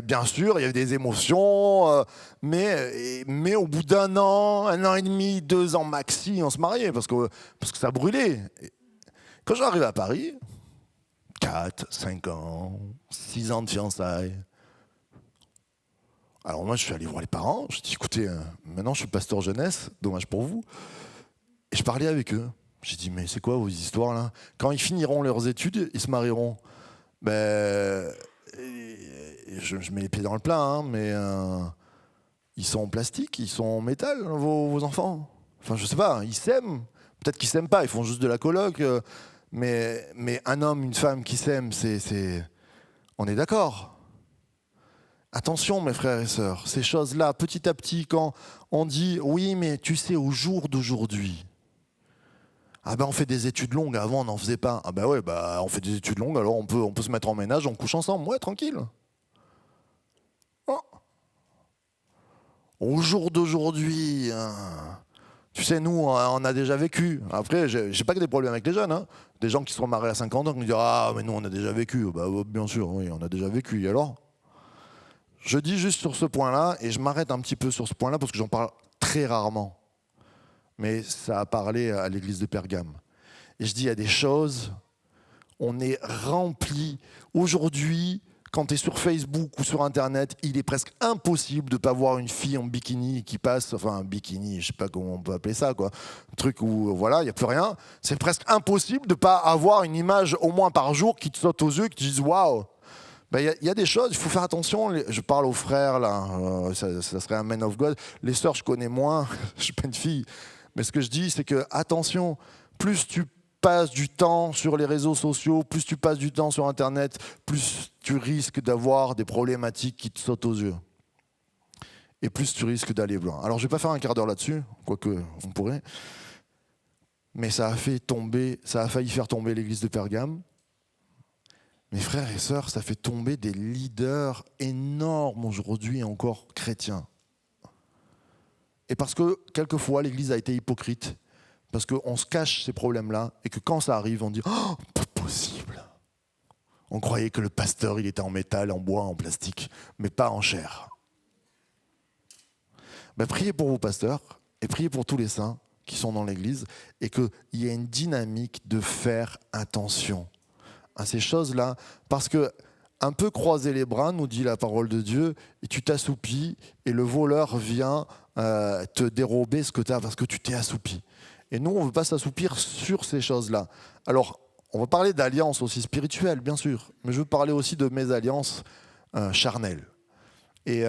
bien sûr, il y avait des émotions. Mais au bout d'un an et demi, 2 ans maxi, on se mariait parce que ça brûlait. Quand j'arrive à Paris, 4, 5 ans, 6 ans de fiançailles. Alors moi, je suis allé voir les parents. Je dis, écoutez, maintenant je suis pasteur jeunesse, dommage pour vous. Et je parlais avec eux. J'ai dit, mais c'est quoi vos histoires là? Quand ils finiront leurs études, ils se marieront. Je mets les pieds dans le plat, hein, mais ils sont en plastique, ils sont en métal, vos enfants. Enfin, je sais pas, ils s'aiment, Peut-être qu'ils s'aiment pas, ils font juste de la coloc. Mais un homme, une femme qui s'aiment, on est d'accord. Attention, mes frères et sœurs, ces choses-là, petit à petit, quand on dit « oui, mais tu sais, au jour d'aujourd'hui », ah ben on fait des études longues, avant on n'en faisait pas. Ah ben ouais, on fait des études longues, alors on peut se mettre en ménage, on couche ensemble, ouais, tranquille. Oh. Au jour d'aujourd'hui, tu sais, nous, on a déjà vécu. Après, j'ai pas que des problèmes avec les jeunes. Hein. Des gens qui sont mariés à 50 ans qui me disent « ah, mais nous, on a déjà vécu ». Bah, bien sûr, oui, on a déjà vécu. Et alors ? Je dis juste sur ce point-là, et je m'arrête un petit peu sur ce point-là parce que j'en parle très rarement. Mais ça a parlé à l'église de Pergame. Et je dis, il y a des choses, on est rempli. Aujourd'hui, quand tu es sur Facebook ou sur Internet, il est presque impossible de ne pas voir une fille en bikini qui passe, enfin un bikini, je ne sais pas comment on peut appeler ça, quoi. Un truc où, voilà, il n'y a plus rien. C'est presque impossible de ne pas avoir une image au moins par jour qui te saute aux yeux, qui te dise, waouh. Il y a des choses, il faut faire attention. Je parle aux frères, là, ça serait un man of God. Les sœurs, je connais moins, je suis pas une fille. Mais ce que je dis, c'est que, attention, plus tu passes du temps sur les réseaux sociaux, plus tu passes du temps sur Internet, plus tu risques d'avoir des problématiques qui te sautent aux yeux. Et plus tu risques d'aller loin. Alors, je ne vais pas faire un quart d'heure là-dessus, quoique on pourrait. Mais ça a failli faire tomber l'église de Pergame. Mes frères et sœurs, ça fait tomber des leaders énormes aujourd'hui encore chrétiens. Et parce que quelquefois l'Église a été hypocrite, parce qu'on se cache ces problèmes-là, et que quand ça arrive, on dit « oh, pas possible !» On croyait que le pasteur, il était en métal, en bois, en plastique, mais pas en chair. Priez pour vos pasteurs, et priez pour tous les saints qui sont dans l'Église, et qu'il y ait une dynamique de faire attention à ces choses-là, parce que un peu croiser les bras, nous dit la parole de Dieu, et tu t'assoupis, et le voleur vient te dérober ce que tu as, parce que tu t'es assoupi. Et nous, on ne veut pas s'assoupir sur ces choses-là. Alors, on va parler d'alliances aussi spirituelles, bien sûr, mais je veux parler aussi de mes alliances charnelles. Et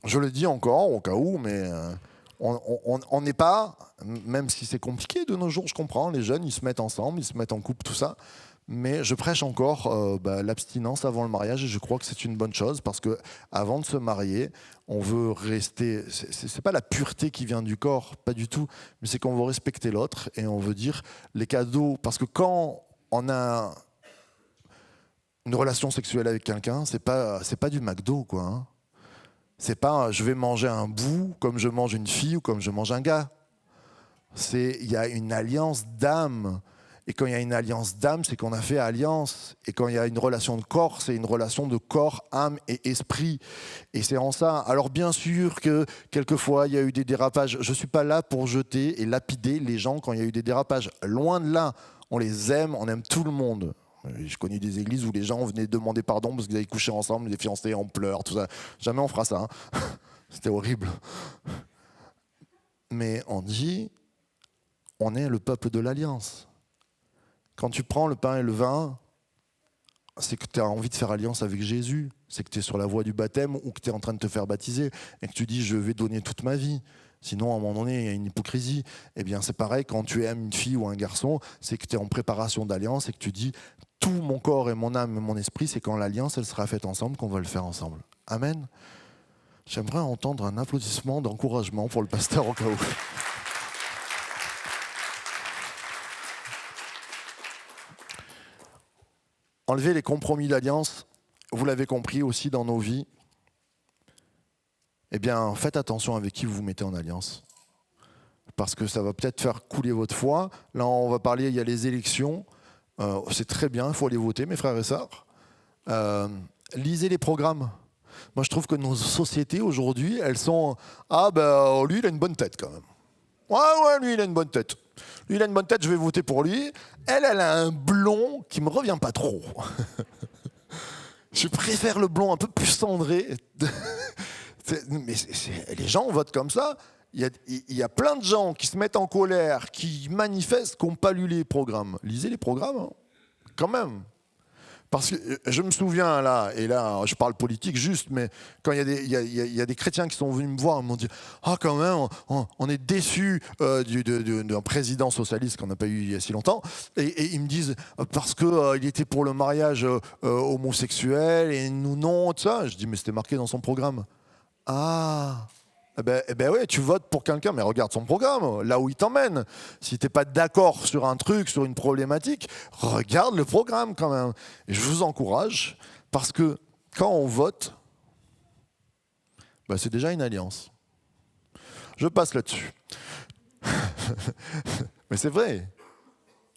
je le dis encore, au cas où, mais on n'est pas, même si c'est compliqué de nos jours, je comprends, les jeunes, ils se mettent ensemble, ils se mettent en couple, tout ça. Mais je prêche encore l'abstinence avant le mariage et je crois que c'est une bonne chose parce que avant de se marier, on veut rester. C'est pas la pureté qui vient du corps, pas du tout, mais c'est qu'on veut respecter l'autre et on veut dire les cadeaux. Parce que quand on a une relation sexuelle avec quelqu'un, c'est pas du McDo, quoi. Hein. C'est pas je vais manger un bout comme je mange une fille ou comme je mange un gars. Il y a une alliance d'âme. Et quand il y a une alliance d'âme, c'est qu'on a fait alliance. Et quand il y a une relation de corps, c'est une relation de corps, âme et esprit. Et c'est en ça. Alors bien sûr que quelquefois, il y a eu des dérapages. Je ne suis pas là pour jeter et lapider les gens quand il y a eu des dérapages. Loin de là. On les aime, on aime tout le monde. J'ai connu des églises où les gens venaient demander pardon parce qu'ils avaient couché ensemble, les fiancés en pleurs, tout ça. Jamais on fera ça. Hein. C'était horrible. Mais on dit, on est le peuple de l'alliance. Quand tu prends le pain et le vin, c'est que tu as envie de faire alliance avec Jésus. C'est que tu es sur la voie du baptême ou que tu es en train de te faire baptiser et que tu dis « je vais donner toute ma vie ». Sinon, à un moment donné, il y a une hypocrisie. Eh bien, c'est pareil, quand tu aimes une fille ou un garçon, c'est que tu es en préparation d'alliance et que tu dis « tout mon corps et mon âme et mon esprit, c'est quand l'alliance, elle sera faite ensemble qu'on va le faire ensemble ». Amen. J'aimerais entendre un applaudissement d'encouragement pour le pasteur au cas où. Enlever les compromis d'alliance, vous l'avez compris aussi dans nos vies, eh bien, faites attention avec qui vous vous mettez en alliance. Parce que ça va peut-être faire couler votre foi. Là, on va parler, il y a les élections. C'est très bien, il faut aller voter, mes frères et sœurs. Lisez les programmes. Moi, je trouve que nos sociétés, aujourd'hui, elles sont... Ah, ben, lui, il a une bonne tête, quand même. Ouais, lui, il a une bonne tête. Lui, il a une bonne tête, je vais voter pour lui. Elle a un blond qui me revient pas trop. Je préfère le blond un peu plus cendré. Mais les gens votent comme ça. Il y a plein de gens qui se mettent en colère, qui manifestent, qui n'ont pas lu les programmes. Lisez les programmes, hein, quand même. Parce que je me souviens là, et là je parle politique juste, mais quand il y a des chrétiens qui sont venus me voir et m'ont dit « Ah quand même, on est déçus d'un président socialiste qu'on n'a pas eu il y a si longtemps ». Et ils me disent « Parce qu'il était pour le mariage homosexuel et nous non, tout ça ». Je dis « Mais c'était marqué dans son programme ». Ah, eh ben ouais, tu votes pour quelqu'un, mais regarde son programme, là où il t'emmène. Si t'es pas d'accord sur un truc, sur une problématique, regarde le programme quand même. Et je vous encourage, parce que quand on vote, c'est déjà une alliance. Je passe là-dessus. Mais c'est vrai.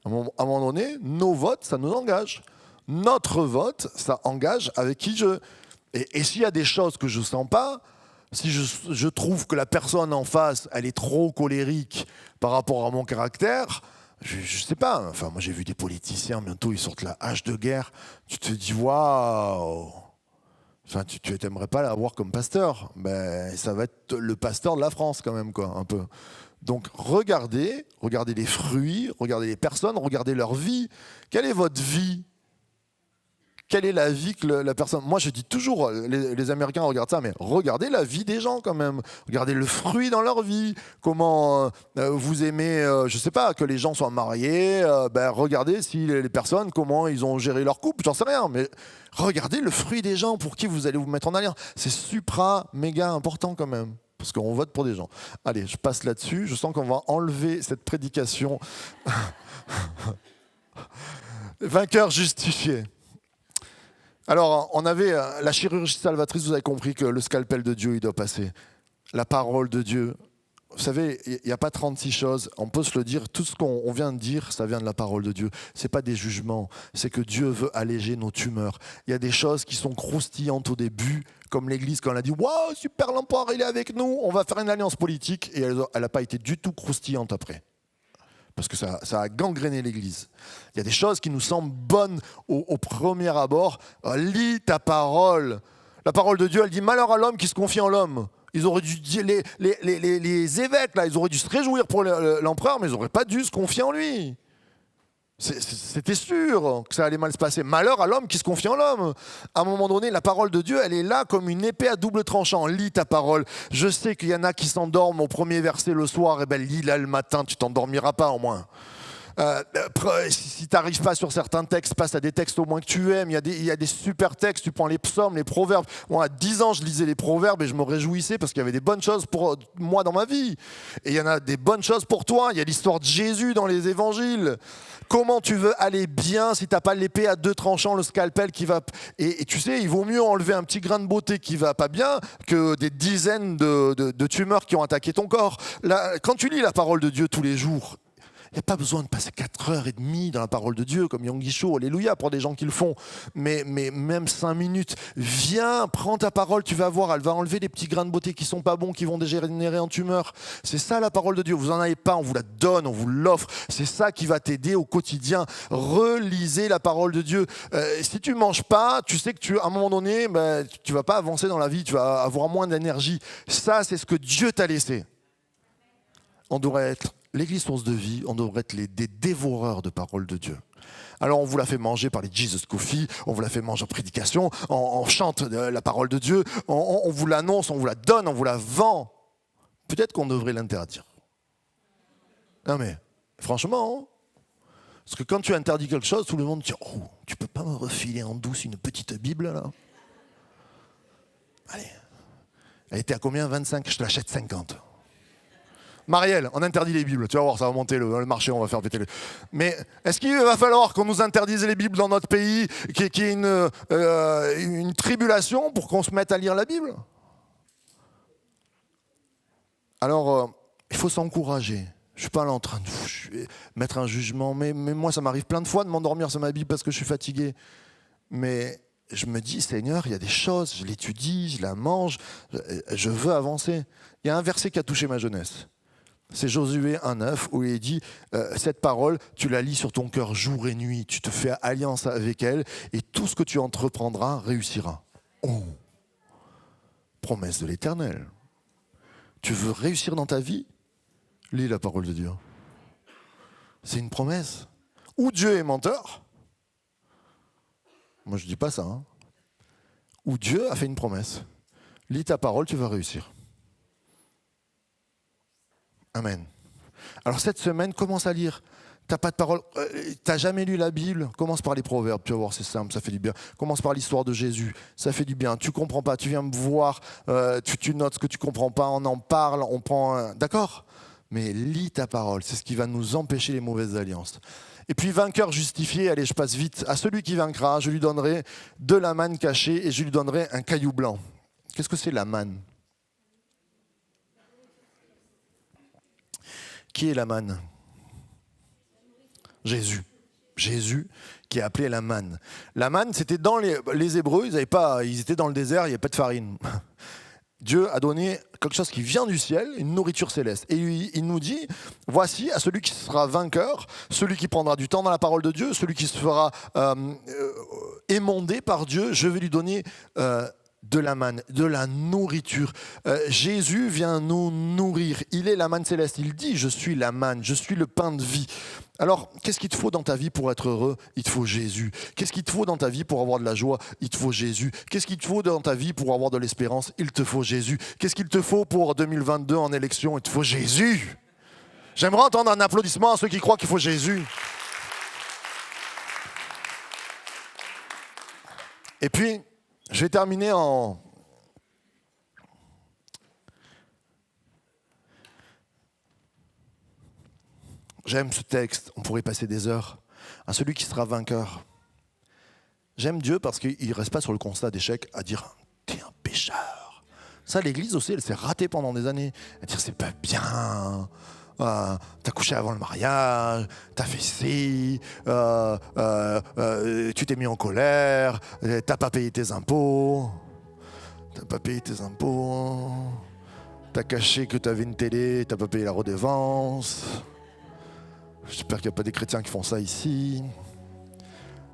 À un moment donné, nos votes, ça nous engage. Notre vote, ça engage avec qui je... Et s'il y a des choses que je sens pas, si je trouve que la personne en face, elle est trop colérique par rapport à mon caractère, je sais pas. Enfin, moi, j'ai vu des politiciens, bientôt, ils sortent la hache de guerre. Tu te dis, waouh! Enfin, tu t'aimerais pas l'avoir comme pasteur. Ça va être le pasteur de la France, quand même, quoi, un peu. Donc, regardez les fruits, regardez les personnes, regardez leur vie. Quelle est votre vie ? Quelle est la vie que la personne... Moi, je dis toujours, les Américains regardent ça, mais regardez la vie des gens quand même. Regardez le fruit dans leur vie. Comment vous aimez, je sais pas, que les gens soient mariés. Regardez si les personnes, comment ils ont géré leur couple, j'en sais rien. Mais regardez le fruit des gens pour qui vous allez vous mettre en alliance. C'est méga important quand même. Parce qu'on vote pour des gens. Allez, je passe là-dessus. Je sens qu'on va enlever cette prédication. Vainqueur justifié. Alors, on avait la chirurgie salvatrice, vous avez compris que le scalpel de Dieu, il doit passer. La parole de Dieu. Vous savez, il n'y a pas 36 choses, on peut se le dire, tout ce qu'on vient de dire, ça vient de la parole de Dieu. Ce n'est pas des jugements, c'est que Dieu veut alléger nos tumeurs. Il y a des choses qui sont croustillantes au début, comme l'Église quand elle a dit « Waouh, super, l'empereur, il est avec nous, on va faire une alliance politique », et elle n'a pas été du tout croustillante après. Parce que ça a gangréné l'Église. Il y a des choses qui nous semblent bonnes au premier abord. Lis ta parole. La parole de Dieu, elle dit « Malheur à l'homme qui se confie en l'homme ». Ils auraient dû, les évêques, là, ils auraient dû se réjouir pour l'empereur, mais ils n'auraient pas dû se confier en lui. C'était sûr que ça allait mal se passer. Malheur à l'homme qui se confie en l'homme. À un moment donné, la parole de Dieu, elle est là comme une épée à double tranchant. Lis ta parole. Je sais qu'il y en a qui s'endorment au premier verset le soir. Et lis-la le matin, tu t'endormiras pas au moins. Si tu n'arrives pas sur certains textes, passe à des textes au moins que tu aimes. Il y a des super textes, tu prends les psaumes, les proverbes. Moi, à 10 ans, je lisais les proverbes et je me réjouissais parce qu'il y avait des bonnes choses pour moi dans ma vie. Et il y en a des bonnes choses pour toi. Il y a l'histoire de Jésus dans les évangiles. Comment tu veux aller bien si tu n'as pas l'épée à deux tranchants, le scalpel qui va... Et tu sais, il vaut mieux enlever un petit grain de beauté qui va pas bien que des dizaines de tumeurs qui ont attaqué ton corps. Là, quand tu lis la parole de Dieu tous les jours, il n'y a pas besoin de passer 4h30 dans la parole de Dieu comme Yonggi Cho, alléluia pour des gens qui le font. Mais même 5 minutes, viens, prends ta parole, tu vas voir, elle va enlever des petits grains de beauté qui ne sont pas bons, qui vont dégénérer en tumeur. C'est ça la parole de Dieu, vous n'en avez pas, on vous la donne, on vous l'offre. C'est ça qui va t'aider au quotidien. Relisez la parole de Dieu. Si tu ne manges pas, tu sais que à un moment donné, tu ne vas pas avancer dans la vie, tu vas avoir moins d'énergie. Ça, c'est ce que Dieu t'a laissé. On devrait être l'Église source de vie, on devrait être des dévoreurs de parole de Dieu. Alors on vous la fait manger par les Jesus Coffee, on vous la fait manger en prédication, on chante la parole de Dieu, on vous l'annonce, on vous la donne, on vous la vend. Peut-être qu'on devrait l'interdire. Non mais, franchement, hein, parce que quand tu interdis quelque chose, tout le monde dit « Oh, tu peux pas me refiler en douce une petite Bible là ?» Allez, elle était à combien? 25, je te l'achète 50. Marielle, on interdit les Bibles. Tu vas voir, ça va monter le marché, on va faire péter le... Mais est-ce qu'il va falloir qu'on nous interdise les Bibles dans notre pays, qu'il y ait une tribulation pour qu'on se mette à lire la Bible? Alors, il faut s'encourager. Je ne suis pas là en train de mettre un jugement, mais moi, ça m'arrive plein de fois de m'endormir sur ma Bible parce que je suis fatigué. Mais je me dis, Seigneur, il y a des choses, je l'étudie, je la mange, je veux avancer. Il y a un verset qui a touché ma jeunesse. C'est Josué 1,9 où il dit cette parole, tu la lis sur ton cœur jour et nuit, tu te fais alliance avec elle et tout ce que tu entreprendras réussira. Oh, promesse de l'Éternel. Tu veux réussir dans ta vie? Lis la parole de Dieu. C'est une promesse. Ou Dieu est menteur, Moi, je ne dis pas ça. Hein. Où Dieu a fait une promesse. Lis ta parole, tu vas réussir. Amen. Alors cette semaine, commence à lire. T'as pas de parole, t'as jamais lu la Bible, commence par les proverbes, tu vas voir, c'est simple, ça fait du bien. Commence par l'histoire de Jésus, ça fait du bien. Tu comprends pas, tu viens me voir, tu notes ce que tu comprends pas, on en parle, on prend... D'accord ? Mais lis ta parole, c'est ce qui va nous empêcher les mauvaises alliances. Et puis vainqueur justifié, allez je passe vite, à celui qui vaincra, je lui donnerai de la manne cachée et je lui donnerai un caillou blanc. Qu'est-ce que c'est la manne ? Qui est la manne ? Jésus. Jésus qui est appelé la manne. La manne, c'était dans les Hébreux, ils étaient dans le désert, il n'y avait pas de farine. Dieu a donné quelque chose qui vient du ciel, une nourriture céleste. Et il nous dit, voici à celui qui sera vainqueur, celui qui prendra du temps dans la parole de Dieu, celui qui se fera émondé par Dieu, je vais lui donner de la manne, de la nourriture. Jésus vient nous nourrir. Il est la manne céleste. Il dit, je suis la manne, je suis le pain de vie. Alors, qu'est-ce qu'il te faut dans ta vie pour être heureux ? Il te faut Jésus. Qu'est-ce qu'il te faut dans ta vie pour avoir de la joie ? Il te faut Jésus. Qu'est-ce qu'il te faut dans ta vie pour avoir de l'espérance ? Il te faut Jésus. Qu'est-ce qu'il te faut pour 2022 en élection ? Il te faut Jésus. J'aimerais entendre un applaudissement à ceux qui croient qu'il faut Jésus. Et puis, je vais terminer en... J'aime ce texte, on pourrait passer des heures. À celui qui sera vainqueur. J'aime Dieu parce qu'il ne reste pas sur le constat d'échec à dire « t'es un pécheur ». Ça, l'Église aussi, elle s'est ratée pendant des années. À dire « c'est pas bien ». T'as couché avant le mariage, t'as fait ci, tu t'es mis en colère, t'as pas payé tes impôts, t'as caché que t'avais une télé, t'as pas payé la redevance. J'espère qu'il n'y a pas des chrétiens qui font ça ici.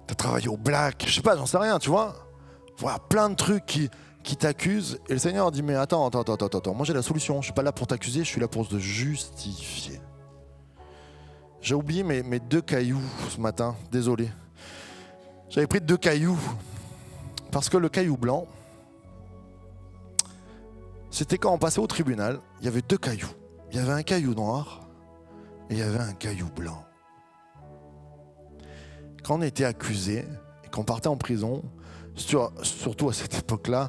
T'as travaillé au black, je sais pas, j'en sais rien, tu vois. Voilà, plein de trucs qui t'accusent. Et le Seigneur dit, mais attends, moi j'ai la solution. Je ne suis pas là pour t'accuser, je suis là pour te justifier. J'ai oublié mes 2 cailloux ce matin, désolé. J'avais pris 2 cailloux. Parce que le caillou blanc, c'était quand on passait au tribunal, il y avait 2 cailloux. Il y avait un caillou noir et il y avait un caillou blanc. Quand on était accusé et qu'on partait en prison, surtout à cette époque-là,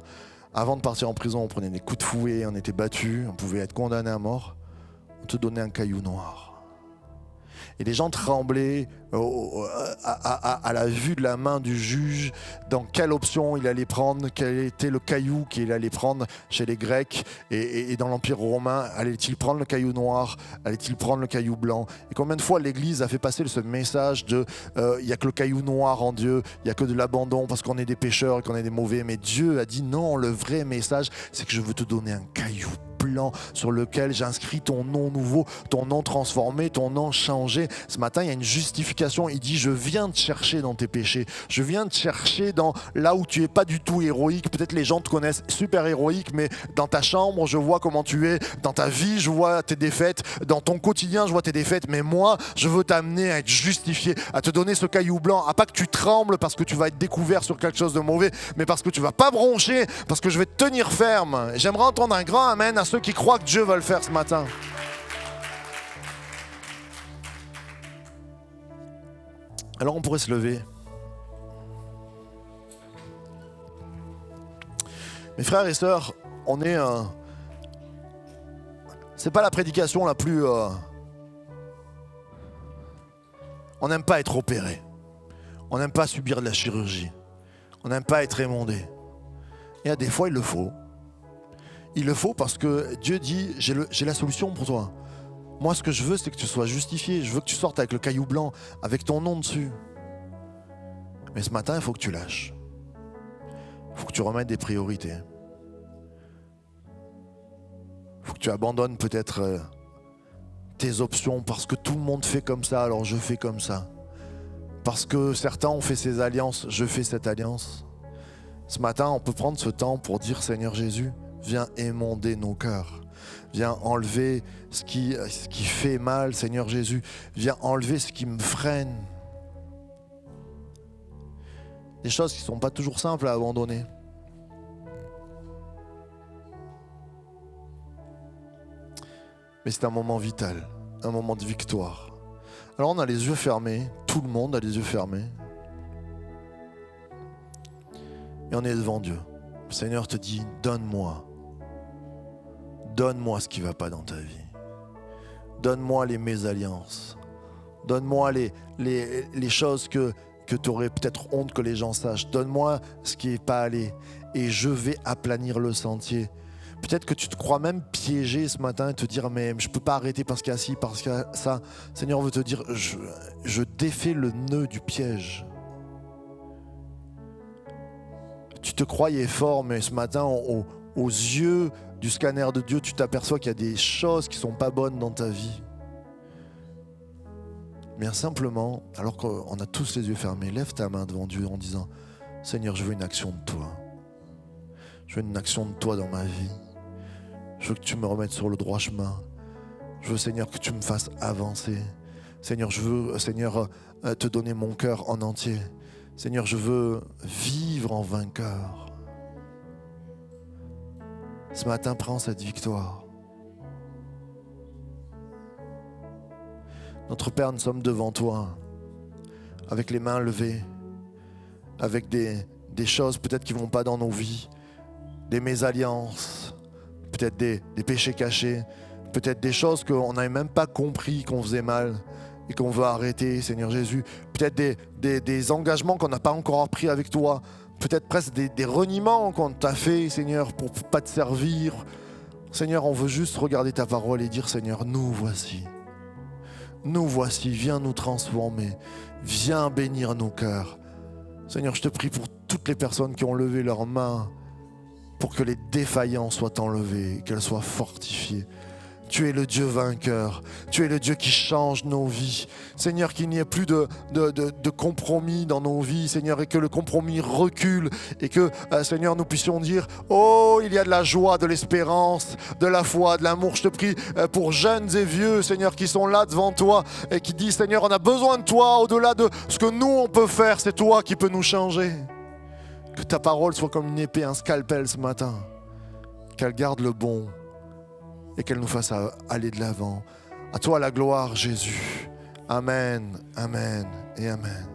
avant de partir en prison, on prenait des coups de fouet, on était battus, on pouvait être condamné à mort. On te donnait un caillou noir. Et les gens tremblaient à la vue de la main du juge, dans quelle option il allait prendre, quel était le caillou qu'il allait prendre chez les Grecs et dans l'Empire romain. Allait-il prendre le caillou noir? Allait-il prendre le caillou blanc? Et combien de fois l'Église a fait passer ce message de il n'y a que le caillou noir en Dieu, il n'y a que de l'abandon parce qu'on est des pécheurs et qu'on est des mauvais. Mais Dieu a dit non, le vrai message, c'est que je veux te donner un caillou blanc sur lequel j'inscris ton nom nouveau, ton nom transformé, ton nom changé. Ce matin, il y a une justification. Il dit, je viens te chercher dans tes péchés. Je viens te chercher dans là où tu n'es pas du tout héroïque. Peut-être les gens te connaissent super héroïque, mais dans ta chambre, je vois comment tu es. Dans ta vie, je vois tes défaites. Dans ton quotidien, je vois tes défaites. Mais moi, je veux t'amener à être justifié, à te donner ce caillou blanc, à pas que tu trembles parce que tu vas être découvert sur quelque chose de mauvais, mais parce que tu vas pas broncher, parce que je vais te tenir ferme. J'aimerais entendre un grand amen à ceux qui croient que Dieu va le faire ce matin. Alors on pourrait se lever. Mes frères et sœurs, on est c'est pas la prédication la plus on n'aime pas être opéré. On n'aime pas subir de la chirurgie. On n'aime pas être émondé. Et à des fois, il le faut. Il le faut parce que Dieu dit, j'ai la solution pour toi. Moi, ce que je veux, c'est que tu sois justifié. Je veux que tu sortes avec le caillou blanc, avec ton nom dessus. Mais ce matin, il faut que tu lâches. Il faut que tu remettes des priorités. Il faut que tu abandonnes peut-être tes options parce que tout le monde fait comme ça, alors je fais comme ça. Parce que certains ont fait ces alliances, je fais cette alliance. Ce matin, on peut prendre ce temps pour dire, Seigneur Jésus, viens émonder nos cœurs. Viens enlever ce qui fait mal, Seigneur Jésus. Viens enlever ce qui me freine. des choses qui ne sont pas toujours simples à abandonner. Mais c'est un moment vital, un moment de victoire. Alors on a les yeux fermés, tout le monde a les yeux fermés. Et on est devant Dieu. Le Seigneur te dit, donne-moi ce qui ne va pas dans ta vie. Donne-moi les mésalliances. Donne-moi les choses que tu aurais peut-être honte que les gens sachent. Donne-moi ce qui n'est pas allé. Et je vais aplanir le sentier. Peut-être que tu te crois même piégé ce matin et te dire mais je ne peux pas arrêter parce qu'il y a ci, parce qu'il y a ça. Seigneur veut te dire je défais le nœud du piège. Tu te croyais fort, mais ce matin, aux yeux du scanner de Dieu, tu t'aperçois qu'il y a des choses qui ne sont pas bonnes dans ta vie. Bien simplement, alors qu'on a tous les yeux fermés, lève ta main devant Dieu en disant « Seigneur, je veux une action de toi. Je veux une action de toi dans ma vie. Je veux que tu me remettes sur le droit chemin. Je veux, Seigneur, que tu me fasses avancer. Seigneur, je veux, Seigneur, te donner mon cœur en entier. Seigneur, je veux vivre en vainqueur. » Ce matin, prends cette victoire. Notre Père, nous sommes devant toi, avec les mains levées, avec des choses peut-être qui ne vont pas dans nos vies, des mésalliances, peut-être des péchés cachés, peut-être des choses qu'on n'avait même pas compris qu'on faisait mal et qu'on veut arrêter, Seigneur Jésus. Peut-être des engagements qu'on n'a pas encore pris avec toi, peut-être presque des reniements qu'on t'a fait, Seigneur, pour ne pas te servir. Seigneur, on veut juste regarder ta parole et dire, Seigneur, nous voici. Nous voici, viens nous transformer, viens bénir nos cœurs. Seigneur, je te prie pour toutes les personnes qui ont levé leurs mains, pour que les défaillances soient enlevées, qu'elles soient fortifiées. Tu es le Dieu vainqueur, tu es le Dieu qui change nos vies. Seigneur, qu'il n'y ait plus de compromis dans nos vies, Seigneur, et que le compromis recule, et que, Seigneur, nous puissions dire, oh, il y a de la joie, de l'espérance, de la foi, de l'amour. Je te prie pour jeunes et vieux, Seigneur, qui sont là devant toi, et qui disent, Seigneur, on a besoin de toi, au-delà de ce que nous, on peut faire, c'est toi qui peux nous changer. Que ta parole soit comme une épée, un scalpel ce matin, qu'elle garde le bon, et qu'elle nous fasse aller de l'avant. À toi la gloire, Jésus. Amen, amen et amen.